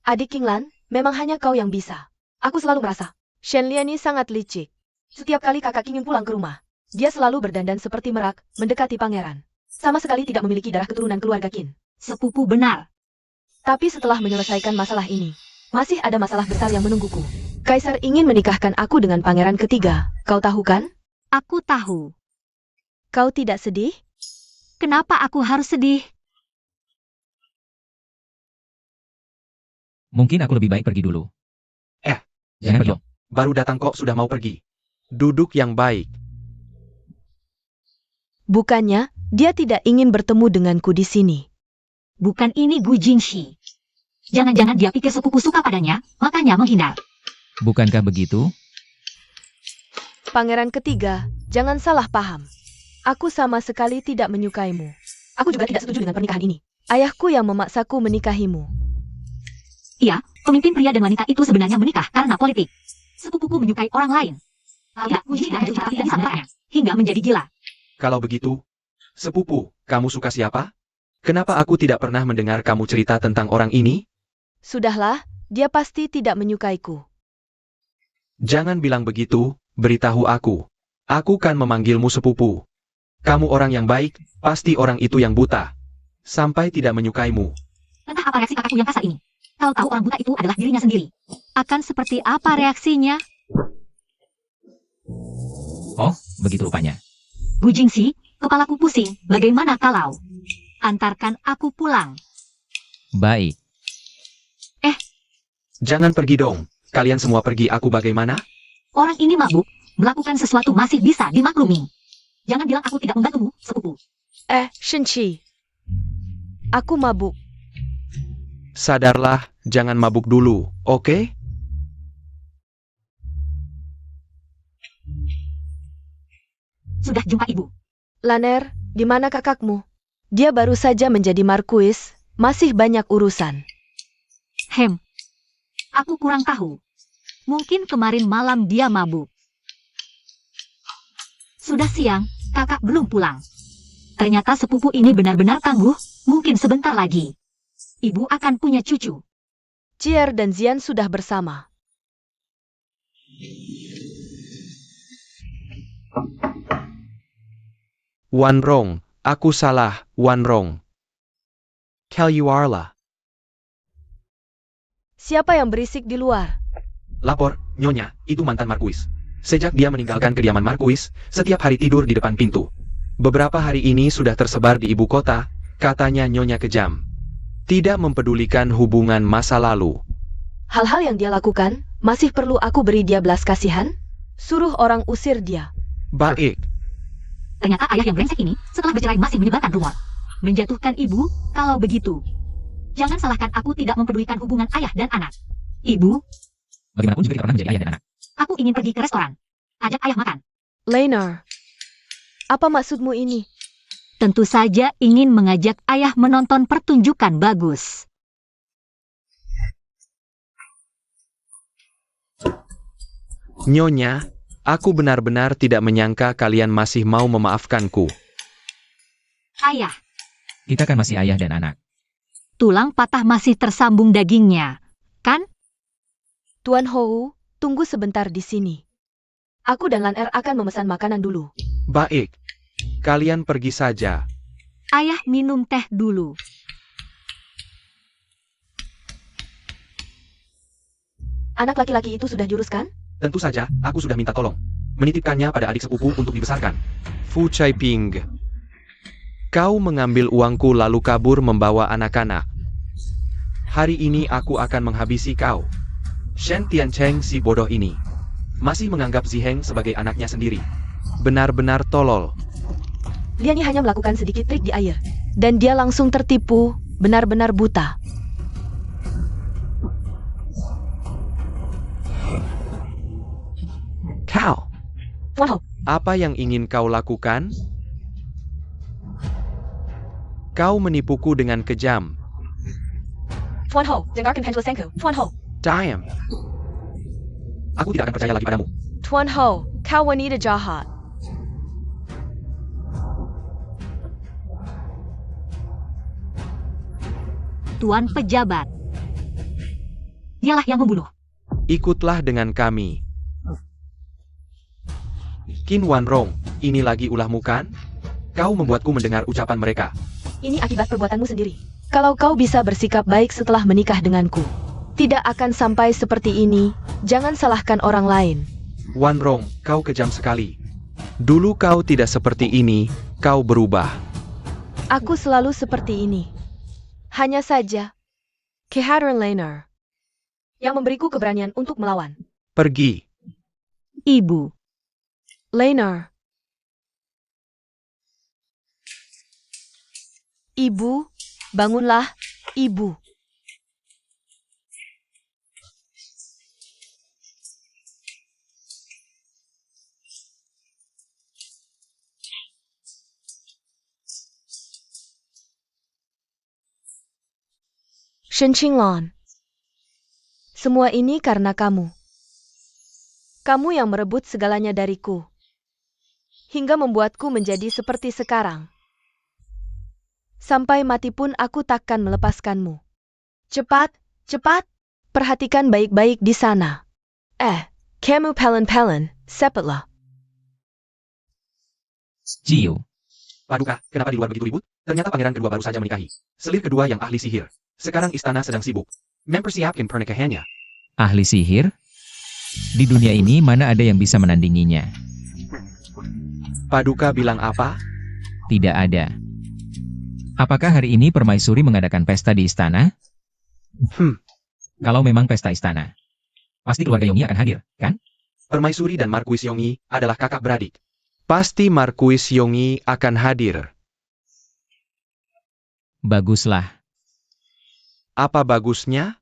Adik Qinglan, memang hanya kau yang bisa. Aku selalu merasa, Shen Lianyi sangat licik. Setiap kali kakak ingin pulang ke rumah, dia selalu berdandan seperti merak, mendekati pangeran. Sama sekali tidak memiliki darah keturunan keluarga Qin. Sepupu benar. Tapi setelah menyelesaikan masalah ini, masih ada masalah besar yang menungguku. Kaisar ingin menikahkan aku dengan pangeran ketiga. Kau tahu kan? Aku tahu. Kau tidak sedih? Kenapa aku harus sedih? Mungkin aku lebih baik pergi dulu. Jangan pergi. Baru datang kok sudah mau pergi. Duduk yang baik. Bukannya, dia tidak ingin bertemu denganku di sini. Bukan ini Gu Jingxi. Jangan-jangan dia pikir sepupu suka padanya, makanya menghindar. Bukankah begitu? Pangeran ketiga, jangan salah paham. Aku sama sekali tidak menyukaimu. Aku juga tidak setuju dengan pernikahan ini. Ayahku yang memaksaku menikahimu. Iya, pemimpin pria dan wanita itu sebenarnya menikah karena politik. Sepupuku menyukai orang lain. Tidak, Gu Jingxi tidak disampaikannya, hingga menjadi gila. Kalau begitu, sepupu, kamu suka siapa? Kenapa aku tidak pernah mendengar kamu cerita tentang orang ini? Sudahlah, dia pasti tidak menyukaiku. Jangan bilang begitu, beritahu aku. Aku kan memanggilmu sepupu. Kamu orang yang baik, pasti orang itu yang buta. Sampai tidak menyukaimu. Entah apa reaksi kakakku yang kasar ini. Kau tahu orang buta itu adalah dirinya sendiri. Akan seperti apa reaksinya? Oh, begitu rupanya. Bu Jingxi, kepalaku pusing. Bagaimana kalau antarkan aku pulang? Baik. Jangan pergi dong. Kalian semua pergi, aku bagaimana? Orang ini mabuk. Melakukan sesuatu masih bisa dimaklumi. Jangan bilang aku tidak membantumu, sepupu. Shenqi. Aku mabuk. Sadarlah, jangan mabuk dulu, oke? Sudah jumpa ibu. Laner, di mana kakakmu? Dia baru saja menjadi markuis, masih banyak urusan. Aku kurang tahu. Mungkin kemarin malam dia mabuk. Sudah siang, kakak belum pulang. Ternyata sepupu ini benar-benar tangguh, mungkin sebentar lagi. Ibu akan punya cucu. Cier dan Zian sudah bersama. Wan Rong, aku salah, Wan Rong. Kalyuarla. Siapa yang berisik di luar? Lapor, Nyonya, itu mantan Markuis. Sejak dia meninggalkan kediaman Markuis, setiap hari tidur di depan pintu. Beberapa hari ini sudah tersebar di ibu kota, katanya Nyonya kejam. Tidak mempedulikan hubungan masa lalu. Hal-hal yang dia lakukan, masih perlu aku beri dia belas kasihan? Suruh orang usir dia. Baik, Ternyata ayah yang brengsek ini, setelah bercerai masih menyebarkan rumor. Menjatuhkan ibu, kalau begitu. Jangan salahkan aku tidak mempedulikan hubungan ayah dan anak. Ibu, Bagaimanapun juga kita pernah menjadi ayah dan anak. aku ingin pergi ke restoran. Ajak ayah makan. Laner, apa maksudmu ini? Tentu saja ingin mengajak ayah menonton pertunjukan bagus. Nyonya, aku benar-benar tidak menyangka kalian masih mau memaafkanku. Ayah, Kita kan masih ayah dan anak. tulang patah masih tersambung dagingnya, kan? Tuan Hou, tunggu sebentar di sini. Aku dan Lan Er akan memesan makanan dulu. Baik, kalian pergi saja. Ayah minum teh dulu. Anak laki-laki itu sudah jurus kan? Tentu saja, aku sudah minta tolong. Menitipkannya pada adik sepupu untuk dibesarkan. Fu Chaiping. Kau mengambil uangku lalu kabur membawa anak-anak. Hari ini aku akan menghabisi kau. Shen Tiancheng si bodoh ini. Masih menganggap Ziheng sebagai anaknya sendiri. Benar-benar tolol. Dia ini hanya melakukan sedikit trik di air. Dan dia langsung tertipu, benar-benar buta. Kau, Tuan Hou, apa yang ingin kau lakukan? Kau menipuku dengan kejam. Tuan Hou, dengarkan penjelasanku. Tuan Hou. Diam. Aku tidak akan percaya lagi padamu. Tuan Hou, kau wanita jahat. Tuan pejabat. Dialah yang membunuh. Ikutlah dengan kami. Qin Wan Rong, ini lagi ulahmu kan? Kau membuatku mendengar ucapan mereka. Ini akibat perbuatanmu sendiri. Kalau kau bisa bersikap baik setelah menikah denganku, tidak akan sampai seperti ini. Jangan salahkan orang lain. Wan Rong, kau kejam sekali. Dulu kau tidak seperti ini, kau berubah. Aku selalu seperti ini. Hanya saja, kehadiran Laner yang memberiku keberanian untuk melawan. Pergi. Ibu. Laner. Ibu, bangunlah, Ibu. Shen Qinglan. Semua ini karena kamu. Kamu yang merebut segalanya dariku. Hingga membuatku menjadi seperti sekarang. Sampai mati pun aku takkan melepaskanmu. Cepat, cepat. Perhatikan baik-baik di sana. Kamu pelan-pelan, cepatlah. Ciu. Paduka, kenapa di luar begitu ribut? Ternyata pangeran kedua baru saja menikahi. Selir kedua yang ahli sihir. Sekarang istana sedang sibuk. Mempersiapkan pernikahannya. Ahli sihir? Di dunia ini mana ada yang bisa menandinginya? Paduka bilang apa? Tidak ada. Apakah hari ini permaisuri mengadakan pesta di istana? Kalau memang pesta istana, pasti keluarga Yongi akan hadir, kan? Permaisuri dan Marquis Yongi adalah kakak beradik. Pasti Marquis Yongi akan hadir. Baguslah. Apa bagusnya?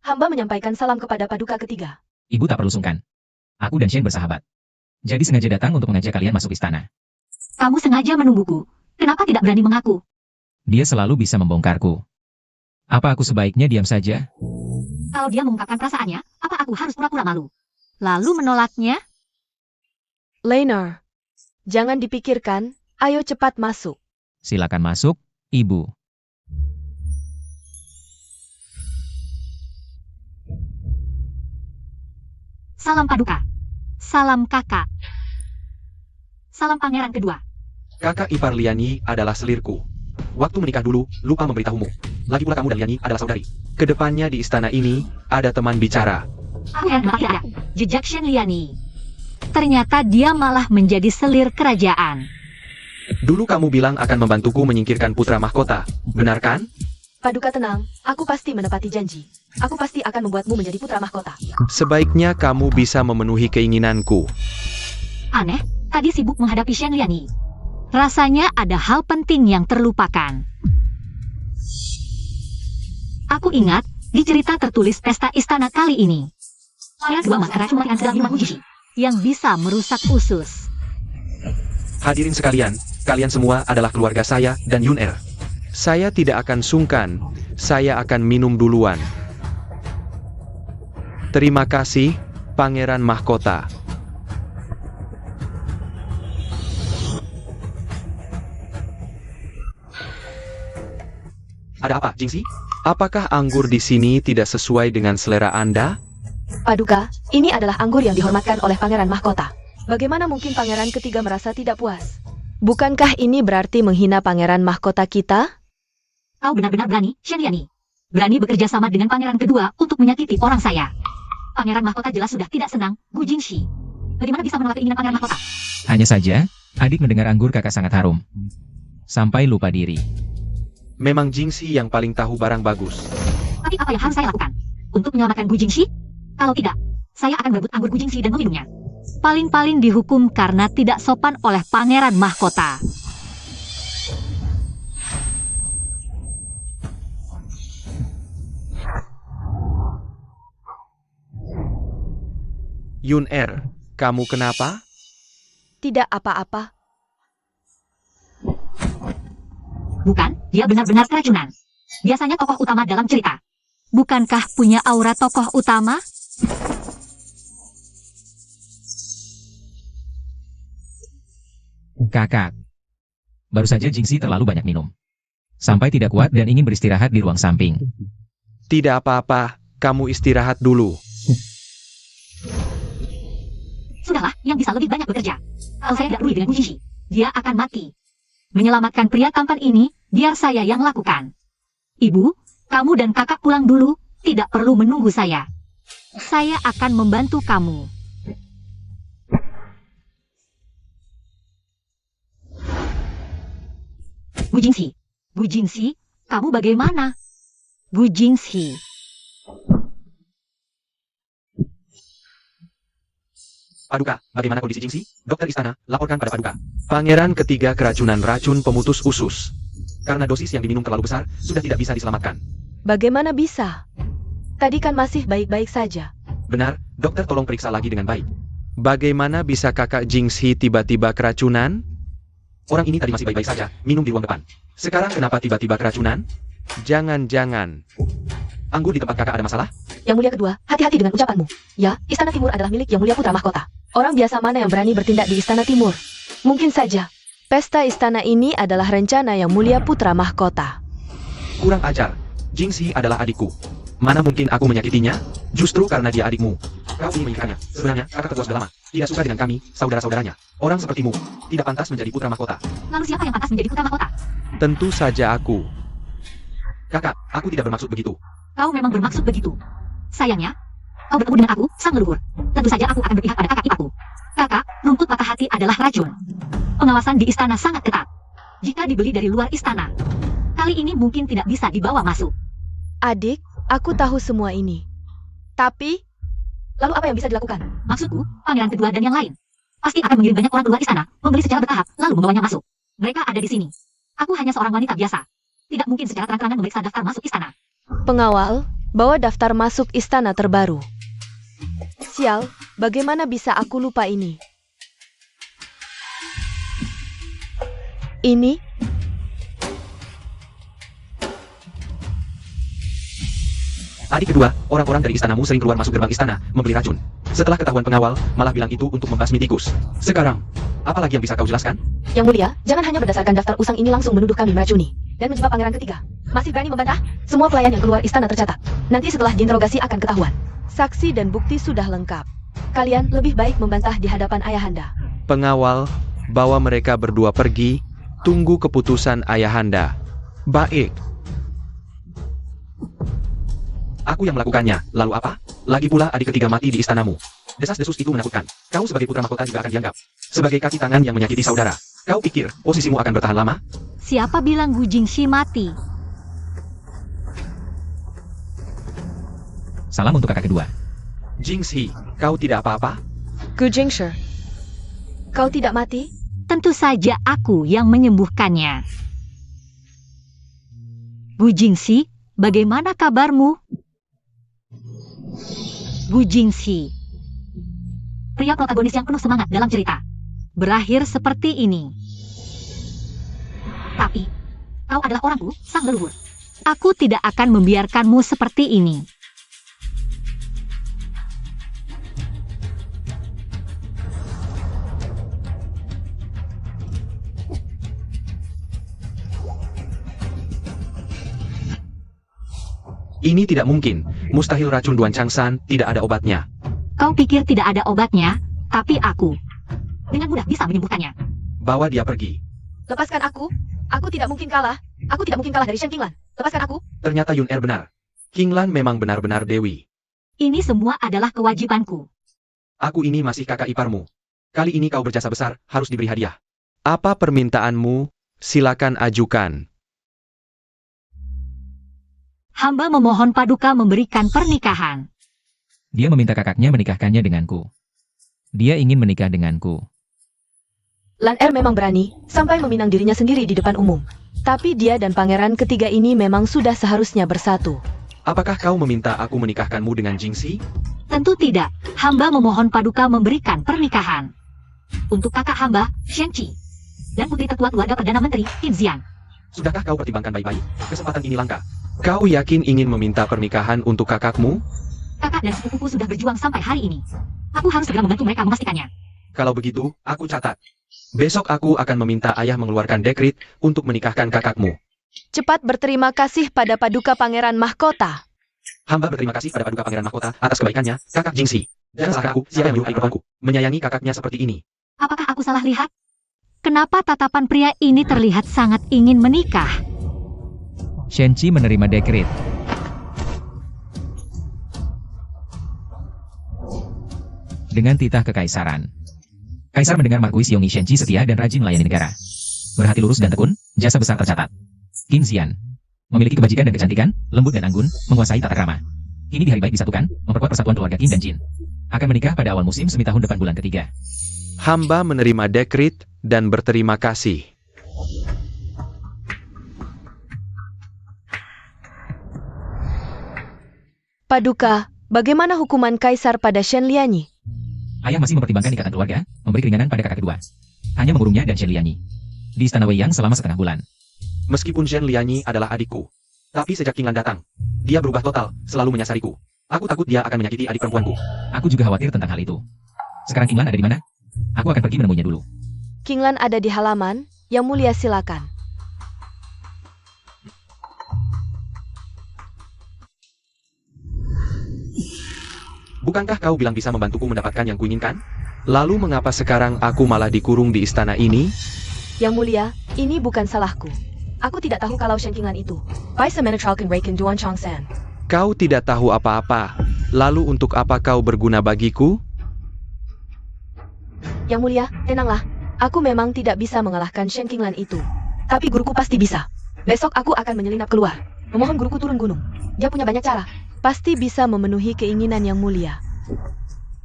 Hamba menyampaikan salam kepada Paduka ketiga. Ibu tak perlu sungkan. Aku dan Shen bersahabat. Jadi sengaja datang untuk mengajak kalian masuk istana. Kamu sengaja menungguku. Kenapa tidak berani mengaku? Dia selalu bisa membongkarku. Apa aku sebaiknya diam saja? Kalau dia mengungkapkan perasaannya, apa aku harus pura-pura malu? Lalu menolaknya? Lainor, jangan dipikirkan, ayo cepat masuk. Silakan masuk, Ibu. Salam Paduka. Salam kakak. Salam pangeran kedua. Kakak ipar Liani adalah selirku. Waktu menikah dulu, lupa memberitahumu. Lagi pula kamu dan Liani adalah saudari. Kedepannya di istana ini, ada teman bicara. Pangeran kenapa tidak ada? Jejak Shen Liani. Ternyata dia malah menjadi selir kerajaan. Dulu kamu bilang akan membantuku menyingkirkan putra mahkota. Benar kan? Paduka tenang, aku pasti menepati janji. Aku pasti akan membuatmu menjadi putra mahkota. Sebaiknya kamu bisa memenuhi keinginanku. Aneh, tadi sibuk menghadapi Shen Liani. Rasanya ada hal penting yang terlupakan. Aku ingat, di cerita tertulis pesta istana kali ini. Pangeran kedua mas racun mematikan sedang 5 Gujishi yang bisa merusak usus. Hadirin sekalian, kalian semua adalah keluarga saya dan Yun-Er. Saya tidak akan sungkan, saya akan minum duluan. Terima kasih, Pangeran Mahkota. Ada apa, Jingxi? Apakah anggur di sini tidak sesuai dengan selera Anda? Paduka, ini adalah anggur yang dihormatkan oleh Pangeran Mahkota. Bagaimana mungkin Pangeran ketiga merasa tidak puas? Bukankah ini berarti menghina Pangeran Mahkota kita? Kau benar-benar berani, Shen Liani. Berani bekerja sama dengan pangeran kedua untuk menyakiti orang saya. Pangeran Mahkota jelas sudah tidak senang, Gu Jingxi. Bagaimana bisa menolak keinginan Pangeran Mahkota? Hanya saja, adik mendengar anggur kakak sangat harum. Sampai lupa diri. Memang Jingxi yang paling tahu barang bagus. Tapi apa yang harus saya lakukan? Untuk menyelamatkan Gu Jingxi? Kalau tidak, saya akan merebut anggur Gu Jingxi dan meminumnya. Paling-paling dihukum karena tidak sopan oleh Pangeran Mahkota. Yun-Er, kamu kenapa? Tidak apa-apa. Bukan, dia benar-benar keracunan. Biasanya tokoh utama dalam cerita. Bukankah punya aura tokoh utama? Kakak. Baru saja Jingxi terlalu banyak minum. Sampai tidak kuat dan ingin beristirahat di ruang samping. Tidak apa-apa, kamu istirahat dulu. Sudahlah, yang bisa lebih banyak bekerja. Kalau saya tidak peduli dengan Gu Jingxi, dia akan mati. Menyelamatkan pria tampan ini, biar saya yang lakukan. Ibu, kamu dan kakak pulang dulu, tidak perlu menunggu saya. Saya akan membantu kamu. Gu Jingxi, kamu bagaimana? Gu Jingxi. Paduka, bagaimana kondisi Jingxi? Dokter istana, laporkan pada Paduka. Pangeran ketiga keracunan racun pemutus usus. Karena dosis yang diminum terlalu besar, sudah tidak bisa diselamatkan. Bagaimana bisa? Tadi kan masih baik-baik saja. Benar, dokter tolong periksa lagi dengan baik. Bagaimana bisa kakak Jingxi tiba-tiba keracunan? Orang ini tadi masih baik-baik saja, minum di ruang depan. Sekarang kenapa tiba-tiba keracunan? Jangan-jangan. Anggur di tempat kakak ada masalah? Yang mulia kedua, hati-hati dengan ucapanmu. Ya, Istana Timur adalah milik Yang Mulia Putra Mahkota. Orang biasa mana yang berani bertindak di Istana Timur? Mungkin saja. Pesta istana ini adalah rencana Yang Mulia Putra Mahkota. Kurang ajar. Jingxi adalah adikku. Mana mungkin aku menyakitinya? Justru karena dia adikmu. Kau ingin menginginkannya. Sebenarnya, kakak tertua sudah lama. tidak suka dengan kami, saudara-saudaranya. Orang sepertimu tidak pantas menjadi putra mahkota. Lalu siapa yang pantas menjadi putra mahkota? Tentu saja aku. Kakak, aku tidak bermaksud begitu. Kau memang bermaksud begitu. Sayangnya, kau bertemu dengan aku, sang leluhur. Tentu saja aku akan berpihak pada kakak iparku. Kakak, rumput patah hati adalah racun. Pengawasan di istana sangat ketat. Jika dibeli dari luar istana, kali ini mungkin tidak bisa dibawa masuk. Adik, aku tahu semua ini. Tapi, lalu apa yang bisa dilakukan? Maksudku, pangeran kedua dan yang lain pasti akan mengirim banyak orang keluar istana, membeli secara bertahap, lalu membawanya masuk. Mereka ada di sini. Aku hanya seorang wanita biasa. Tidak mungkin secara terang-terangan memeriksa daftar masuk istana. Pengawal, bawa daftar masuk istana terbaru. Sial, bagaimana bisa aku lupa ini? Ini? Adik kedua, orang-orang dari istanamu sering keluar masuk gerbang istana, membeli racun. Setelah ketahuan pengawal, malah bilang itu untuk membasmi tikus. Sekarang, apa lagi yang bisa kau jelaskan? Yang mulia, jangan hanya berdasarkan daftar usang ini langsung menuduh kami meracuni dan menjebak pangeran ketiga. Masih berani membantah? Semua pelayan yang keluar istana tercatat. Nanti setelah diinterogasi akan ketahuan. Saksi dan bukti sudah lengkap. Kalian lebih baik membantah di hadapan ayahanda. Pengawal, bawa mereka berdua pergi, tunggu keputusan ayahanda. Baik. Aku yang melakukannya, lalu apa? Lagi pula adik ketiga mati di istanamu. Desas-desus itu menakutkan. Kau sebagai putra mahkota juga akan dianggap sebagai kaki tangan yang menyakiti saudara. Kau pikir posisimu akan bertahan lama? Siapa bilang Gu Jingxi mati? Salam untuk kakak kedua. Jingxi, kau tidak apa-apa? Gu Jingshi, kau tidak mati? Tentu saja aku yang menyembuhkannya. Gu Jingxi, bagaimana kabarmu? Gu Jingxi, pria protagonis yang penuh semangat dalam cerita, berakhir seperti ini. Tapi, kau adalah orangku, sang leluhur. Aku tidak akan membiarkanmu seperti ini. Ini tidak mungkin. Mustahil racun Duan Changsan tidak ada obatnya. Kau pikir tidak ada obatnya, tapi aku dengan mudah bisa menyembuhkannya. Bawa dia pergi. Lepaskan aku. Aku tidak mungkin kalah. Aku tidak mungkin kalah dari Shen Qinglan. Lepaskan aku. Ternyata Yun Er benar. Qinglan memang benar-benar dewi. Ini semua adalah kewajibanku. Aku ini masih kakak iparmu. Kali ini kau berjasa besar, harus diberi hadiah. Apa permintaanmu? Silakan ajukan. Hamba memohon Paduka memberikan pernikahan. Dia meminta kakaknya menikahkannya denganku. Dia ingin menikah denganku. Lan Er memang berani, sampai meminang dirinya sendiri di depan umum. Tapi dia dan pangeran ketiga ini memang sudah seharusnya bersatu. Apakah kau meminta aku menikahkanmu dengan Jingxi? Tentu tidak. Hamba memohon Paduka memberikan pernikahan untuk kakak hamba, Shen Qi, dan putri tertua keluarga Perdana Menteri, Qin Xian. Sudahkah kau pertimbangkan baik-baik? Kesempatan ini langka. Kau yakin ingin meminta pernikahan untuk kakakmu? Kakak dan sepupuku sudah berjuang sampai hari ini. Aku harus segera membantu mereka memastikannya. Kalau begitu, aku catat. Besok aku akan meminta ayah mengeluarkan dekret untuk menikahkan kakakmu. Cepat berterima kasih pada Paduka Pangeran Mahkota. Hamba berterima kasih pada Paduka Pangeran Mahkota atas kebaikannya, kakak Jingxi. Dan salah aku, siapa yang menyukai perempuanku, menyayangi kakaknya seperti ini. Apakah aku salah lihat? Kenapa tatapan pria ini terlihat sangat ingin menikah? Shen Qi menerima dekret. Dengan titah kekaisaran. Kaisar mendengar Markuis Yongyi Shen Qi setia dan rajin melayani negara. Berhati lurus dan tekun, jasa besar tercatat. Qin Xian. Memiliki kebajikan dan kecantikan, lembut dan anggun, menguasai tata krama. Ini di hari baik disatukan, memperkuat persatuan keluarga Qin dan Jin. Akan menikah pada awal musim semi tahun depan bulan ketiga. Hamba menerima dekret dan berterima kasih. Paduka, bagaimana hukuman Kaisar pada Shen Lianyi? Ayah masih mempertimbangkan ikatan keluarga, memberi keringanan pada kakak kedua. Hanya mengurungnya dan Shen Lianyi di istana Weiyang selama setengah bulan. Meskipun Shen Lianyi adalah adikku, tapi sejak Qinglan datang, dia berubah total, selalu menyasariku. Aku takut dia akan menyakiti adik perempuanku. Aku juga khawatir tentang hal itu. Sekarang Qinglan ada di mana? Aku akan pergi menemuinya dulu. Qinglan ada di halaman, Yang Mulia silakan. Bukankah kau bilang bisa membantuku mendapatkan yang kuinginkan? Lalu mengapa sekarang aku malah dikurung di istana ini? Yang mulia, ini bukan salahku. Aku tidak tahu kalau Shen Qinglan itu Bisa menetralkan Raken Duan Chongsan. Kau tidak tahu apa-apa. Lalu untuk apa kau berguna bagiku? Yang mulia, tenanglah. Aku memang tidak bisa mengalahkan Shen Qinglan itu. Tapi guruku pasti bisa. Besok aku akan menyelinap keluar. Memohon guruku turun gunung. Dia punya banyak cara. Pasti bisa memenuhi keinginan yang mulia.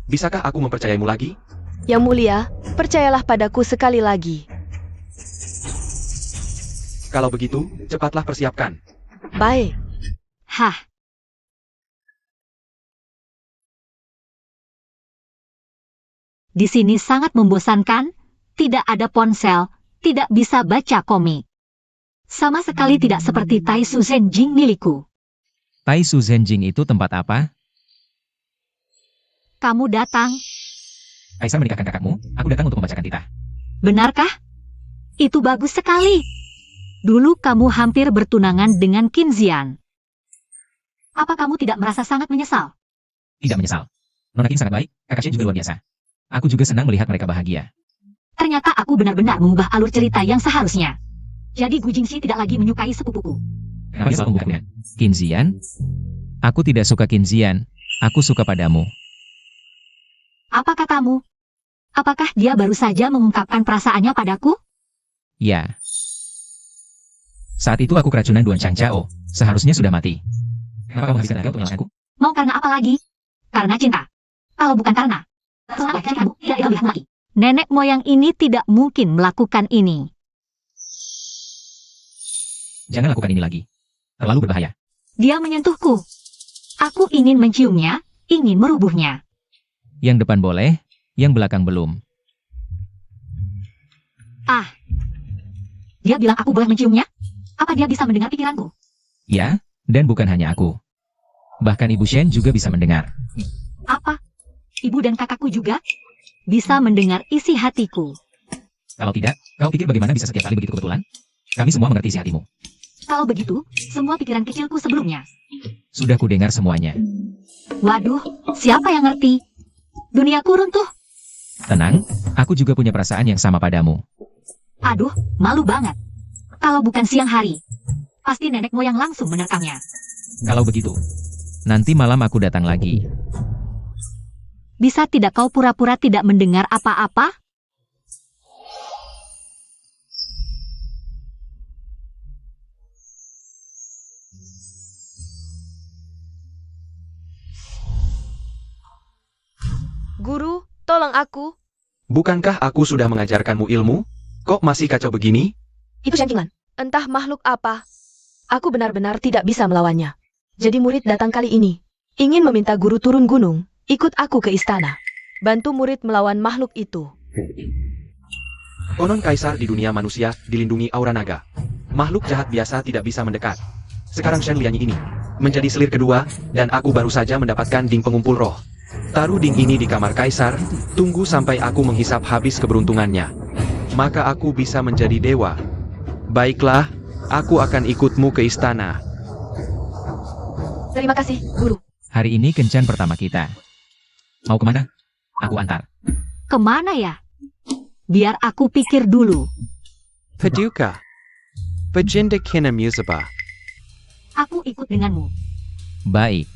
Bisakah aku mempercayaimu lagi? Yang mulia, percayalah padaku sekali lagi. Kalau begitu, cepatlah persiapkan. Baik. Hah. Di sini sangat membosankan, tidak ada ponsel, tidak bisa baca komik. Sama sekali tidak seperti Tai Su Zhenjing milikku. Tai Su Zhenjing itu tempat apa? Kamu datang, Kaisar menikahkan kakakmu, aku datang untuk membacakan titah. benarkah? Itu bagus sekali. Dulu kamu hampir bertunangan dengan Qin Zian. Apa kamu tidak merasa sangat menyesal? Tidak menyesal. Nona King sangat baik, kakak Shen juga luar biasa. Aku juga senang melihat mereka bahagia. Ternyata aku benar-benar mengubah alur cerita yang seharusnya. Jadi Gu Jingxi tidak lagi menyukai sepupuku. Kenapa dia selalu membuka? Qin Zian? Aku tidak suka Qin Zian. Aku suka padamu. Apa katamu? Apakah dia baru saja mengungkapkan perasaannya padaku? Ya. Saat itu aku keracunan Duan Changchao. Seharusnya sudah mati. Kenapa kamu habiskan tenaga untuk menyalahkanku? Mau karena apa lagi? Karena cinta. Kalau bukan karena, selama kamu tidak lebih lagi. Nenek moyang ini tidak mungkin melakukan ini. Jangan lakukan ini lagi. Terlalu berbahaya. Dia menyentuhku. Aku ingin menciumnya, ingin merubuhnya. Yang depan boleh, yang belakang belum. Ah. Dia bilang aku boleh menciumnya? Apa dia bisa mendengar pikiranku? Ya, dan bukan hanya aku. Bahkan Ibu Shen juga bisa mendengar. Apa? Ibu dan kakakku juga bisa mendengar isi hatiku. Kalau tidak, kau pikir bagaimana bisa setiap kali begitu kebetulan? Kami semua mengerti isi hatimu. Kalau begitu, semua pikiran kecilku sebelumnya. Sudah kudengar semuanya. Waduh, siapa yang ngerti? Duniaku runtuh. Tenang, aku juga punya perasaan yang sama padamu. Aduh, malu banget. Kalau bukan siang hari, pasti nenek moyang langsung menerekamnya. Kalau begitu, nanti malam aku datang lagi. Bisa tidak kau pura-pura tidak mendengar apa-apa? Guru, tolong aku. Bukankah aku sudah mengajarkanmu ilmu? Kok masih kacau begini? Itu Shen Qinglan. Entah makhluk apa. Aku benar-benar tidak bisa melawannya. Jadi murid datang kali ini. Ingin meminta guru turun gunung. Ikut aku ke istana. Bantu murid melawan makhluk itu. Konon kaisar di dunia manusia dilindungi aura naga. Makhluk jahat biasa tidak bisa mendekat. Sekarang Shen Lianyi ini menjadi selir kedua, dan aku baru saja mendapatkan ding pengumpul roh. Taruh ding ini di kamar kaisar, tunggu sampai aku menghisap habis keberuntungannya. Maka aku bisa menjadi dewa. Baiklah, aku akan ikutmu ke istana. Terima kasih, guru. Hari ini kencan pertama kita. Mau kemana? Aku antar. Kemana ya? Biar aku pikir dulu. Paduka. Bajinda Kina Musaba. Aku ikut denganmu. Baik.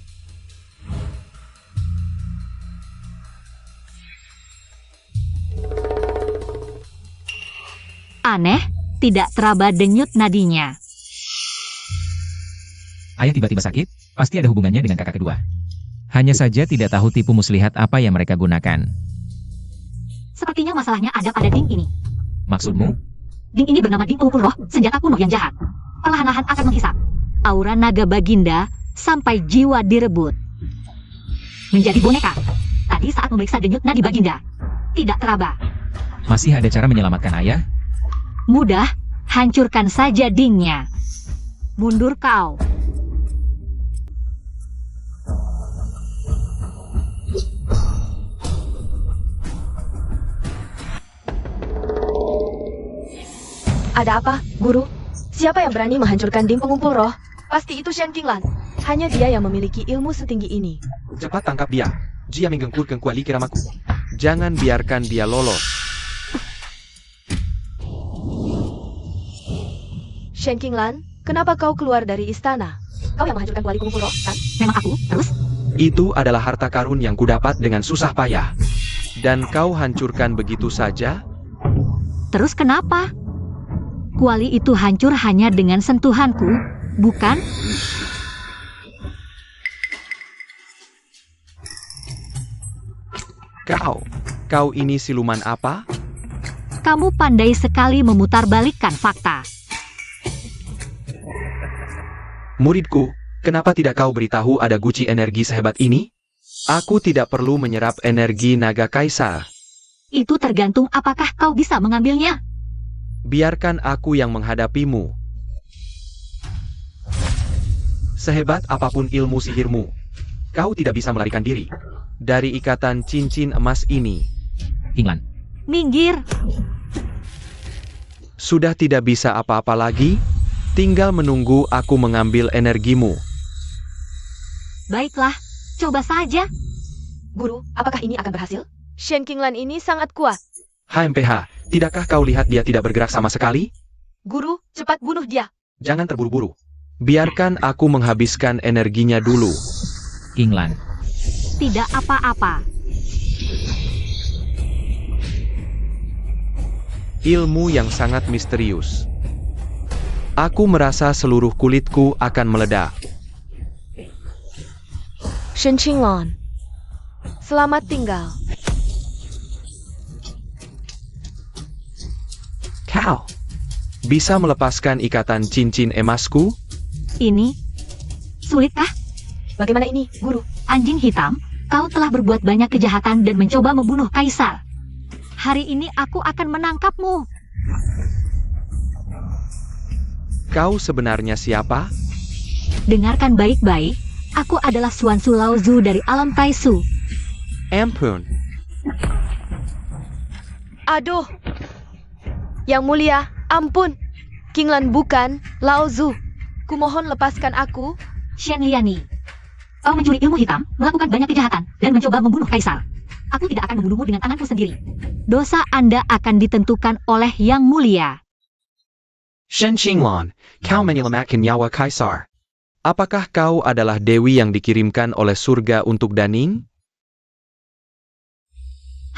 Aneh, tidak teraba denyut nadinya. Ayah tiba-tiba sakit, pasti ada hubungannya dengan kakak kedua. Hanya saja tidak tahu tipu muslihat apa yang mereka gunakan. Sepertinya masalahnya ada pada ding ini. Maksudmu? Ding ini bernama ding pengumpul roh, senjata kuno yang jahat. Perlahan-lahan akan menghisap aura naga Baginda sampai jiwa direbut. Menjadi boneka. Tadi saat memeriksa denyut nadi Baginda, tidak teraba. Masih ada cara menyelamatkan ayah? Mudah, hancurkan saja dingnya. Mundur kau. Ada apa, guru? Siapa yang berani menghancurkan ding pengumpul roh? Pasti itu Shen Qinglan. Hanya dia yang memiliki ilmu setinggi ini. Cepat tangkap dia. Dia menggengkurkan kuali keramaku. Jangan biarkan dia lolos. Shen Qinglan, kenapa kau keluar dari istana? Kau yang menghancurkan kuali Kung Fu Rock, kan? Memang aku, terus? Itu adalah harta karun yang kudapat dengan susah payah. Dan kau hancurkan begitu saja? Terus kenapa? Kuali itu hancur hanya dengan sentuhanku, bukan? Kau ini siluman apa? Kamu pandai sekali memutarbalikkan fakta. Muridku, kenapa tidak kau beritahu ada guci energi sehebat ini? Aku tidak perlu menyerap energi naga kaisar. Itu tergantung apakah kau bisa mengambilnya. Biarkan aku yang menghadapimu. Sehebat apapun ilmu sihirmu, kau tidak bisa melarikan diri dari ikatan cincin emas ini. Qinglan, Minggir. Sudah tidak bisa apa-apa lagi, tinggal menunggu aku mengambil energimu. Baiklah, coba saja. Guru, apakah ini akan berhasil? Shen Qinglan ini sangat kuat. HMPH, tidakkah kau lihat dia tidak bergerak sama sekali? Guru, cepat bunuh dia. Jangan terburu-buru. Biarkan aku menghabiskan energinya dulu. Qinglan, Tidak apa-apa. Ilmu yang sangat misterius. Aku merasa seluruh kulitku akan meledak. Shen Qinglan, selamat tinggal. Kau bisa melepaskan ikatan cincin emasku? Ini sulitkah? Bagaimana ini, Guru? Anjing hitam, kau telah berbuat banyak kejahatan dan mencoba membunuh kaisar. Hari ini aku akan menangkapmu. Kau sebenarnya siapa? Dengarkan baik-baik, aku adalah Xuan Su Lao Zu dari alam Taisu. Ampun, Aduh. Yang mulia, ampun. Qinglan bukan Lao Zu. Kumohon lepaskan aku. Shen Liani, kau mencuri ilmu hitam, melakukan banyak kejahatan, dan mencoba membunuh kaisar. Aku tidak akan membunuhmu dengan tanganku sendiri. Dosa Anda akan ditentukan oleh Yang Mulia. Shen Qinglan, kau menyelamatkan nyawa kaisar. Apakah kau adalah dewi yang dikirimkan oleh surga untuk Daning?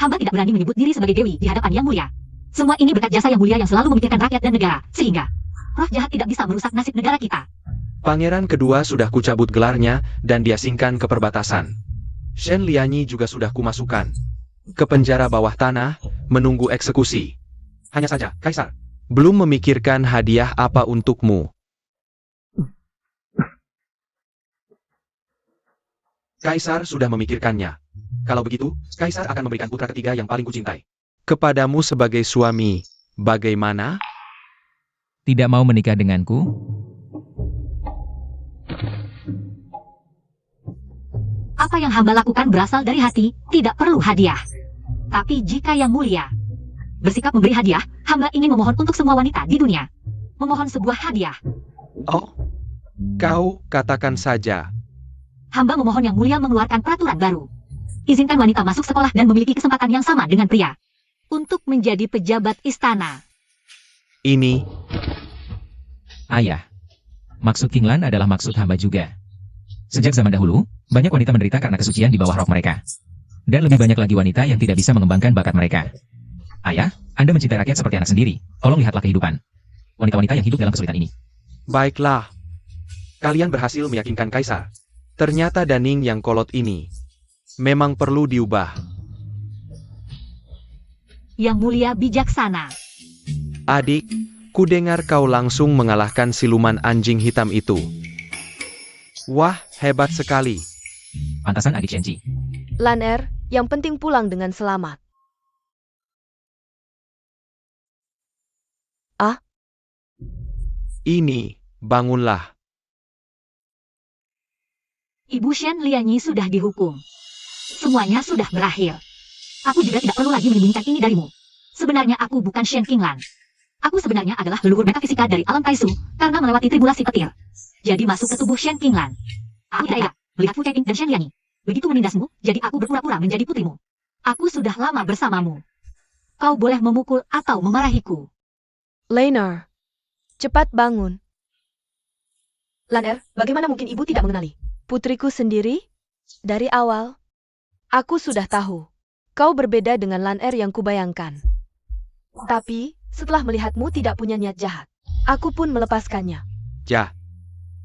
Hamba tidak berani menyebut diri sebagai dewi di hadapan Yang Mulia. Semua ini berkat jasa Yang Mulia yang selalu memikirkan rakyat dan negara, sehingga roh jahat tidak bisa merusak nasib negara kita. Pangeran kedua sudah kucabut gelarnya dan diasingkan ke perbatasan. Shen Liani juga sudah kumasukkan ke penjara bawah tanah, menunggu eksekusi. Hanya saja, Kaisar belum memikirkan hadiah apa untukmu. Kaisar sudah memikirkannya. Kalau begitu, Kaisar akan memberikan putra ketiga yang paling kucintai kepadamu sebagai suami. Bagaimana? tidak mau menikah denganku? Apa yang hamba lakukan berasal dari hati, tidak perlu hadiah. Tapi jika Yang Mulia bersikap memberi hadiah, hamba ingin memohon untuk semua wanita di dunia. Memohon sebuah hadiah. Oh, kau katakan saja. Hamba memohon Yang Mulia mengeluarkan peraturan baru. Izinkan wanita masuk sekolah dan memiliki kesempatan yang sama dengan pria. Untuk menjadi pejabat istana. Ini, Ayah, maksud Qinglan adalah maksud hamba juga. Sejak zaman dahulu, banyak wanita menderita karena kesucian di bawah rok mereka. Dan lebih banyak lagi wanita yang tidak bisa mengembangkan bakat mereka. Ayah, Anda mencintai rakyat seperti anak sendiri. Tolong lihatlah kehidupan wanita-wanita yang hidup dalam kesulitan ini. baiklah. Kalian berhasil meyakinkan Kaisar. Ternyata Daning yang kolot ini memang perlu diubah. Yang Mulia bijaksana. Adik, kudengar kau langsung mengalahkan siluman anjing hitam itu. Wah, hebat sekali. Pantasan adik Shenji. Lan Er, yang penting pulang dengan selamat. Ini, bangunlah. Ibu Shen Lianyi sudah dihukum. Semuanya sudah berakhir. Aku juga tidak perlu lagi menyembunyikan ini darimu. Sebenarnya aku bukan Shen Qinglan. Aku sebenarnya adalah leluhur metafisika dari alam Taisu karena melewati tribulasi petir. Jadi masuk ke tubuh Shen Qinglan. Aku tidak melihat Fu Keqing dan Shen Lianyi. Begitu menindasmu, jadi aku berpura-pura menjadi putrimu. Aku sudah lama bersamamu. Kau boleh memukul atau memarahiku. Lainer, cepat bangun. Lan bagaimana mungkin ibu tidak mengenali putriku sendiri? Dari awal, aku sudah tahu. Kau berbeda dengan Lan yang kubayangkan. Tapi, setelah melihatmu tidak punya niat jahat, aku pun melepaskannya. Ja,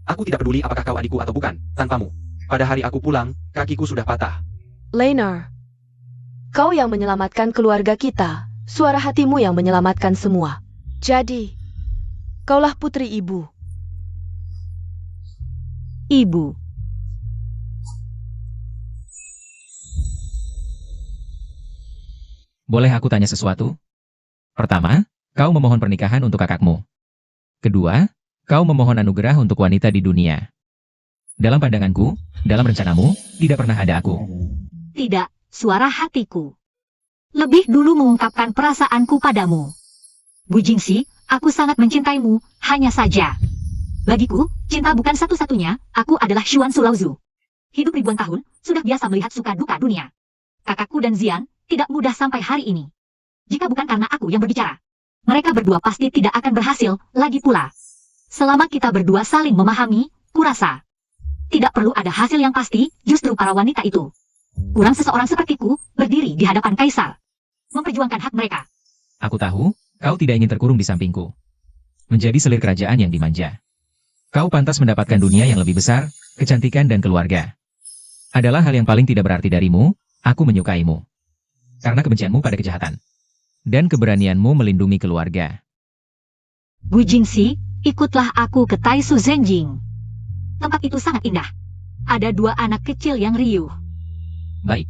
aku tidak peduli apakah kau adikku atau bukan, tanpamu. Pada hari aku pulang, kakiku sudah patah. Lainer, kau yang menyelamatkan keluarga kita, suara hatimu yang menyelamatkan semua. Jadi, kaulah putri ibu. Ibu. Boleh aku tanya sesuatu? Pertama, kau memohon pernikahan untuk kakakmu. Kedua, kau memohon anugerah untuk wanita di dunia. Dalam pandanganku, dalam rencanamu, tidak pernah ada aku. Tidak, suara hatiku. Lebih dulu mengungkapkan perasaanku padamu. Bu Jingxi, aku sangat mencintaimu, hanya saja. Bagiku, cinta bukan satu-satunya, aku adalah Xuan Sulauzu. Hidup ribuan tahun, sudah biasa melihat suka duka dunia. Kakakku dan Zian, tidak mudah sampai hari ini. Jika bukan karena aku yang berbicara, mereka berdua pasti tidak akan berhasil, lagi pula. Selama kita berdua saling memahami, kurasa. Tidak perlu ada hasil yang pasti, justru para wanita itu. Kurang seseorang sepertiku, berdiri di hadapan kaisar. Memperjuangkan hak mereka. Aku tahu, kau tidak ingin terkurung di sampingku. Menjadi selir kerajaan yang dimanja. Kau pantas mendapatkan dunia yang lebih besar, kecantikan dan keluarga. Adalah hal yang paling tidak berarti darimu, aku menyukaimu. Karena kebencianmu pada kejahatan. Dan keberanianmu melindungi keluarga. Bu Jingxi, ikutlah aku ke Taisu Zenjing. Tempat itu sangat indah. Ada 2 anak kecil yang riuh. Baik.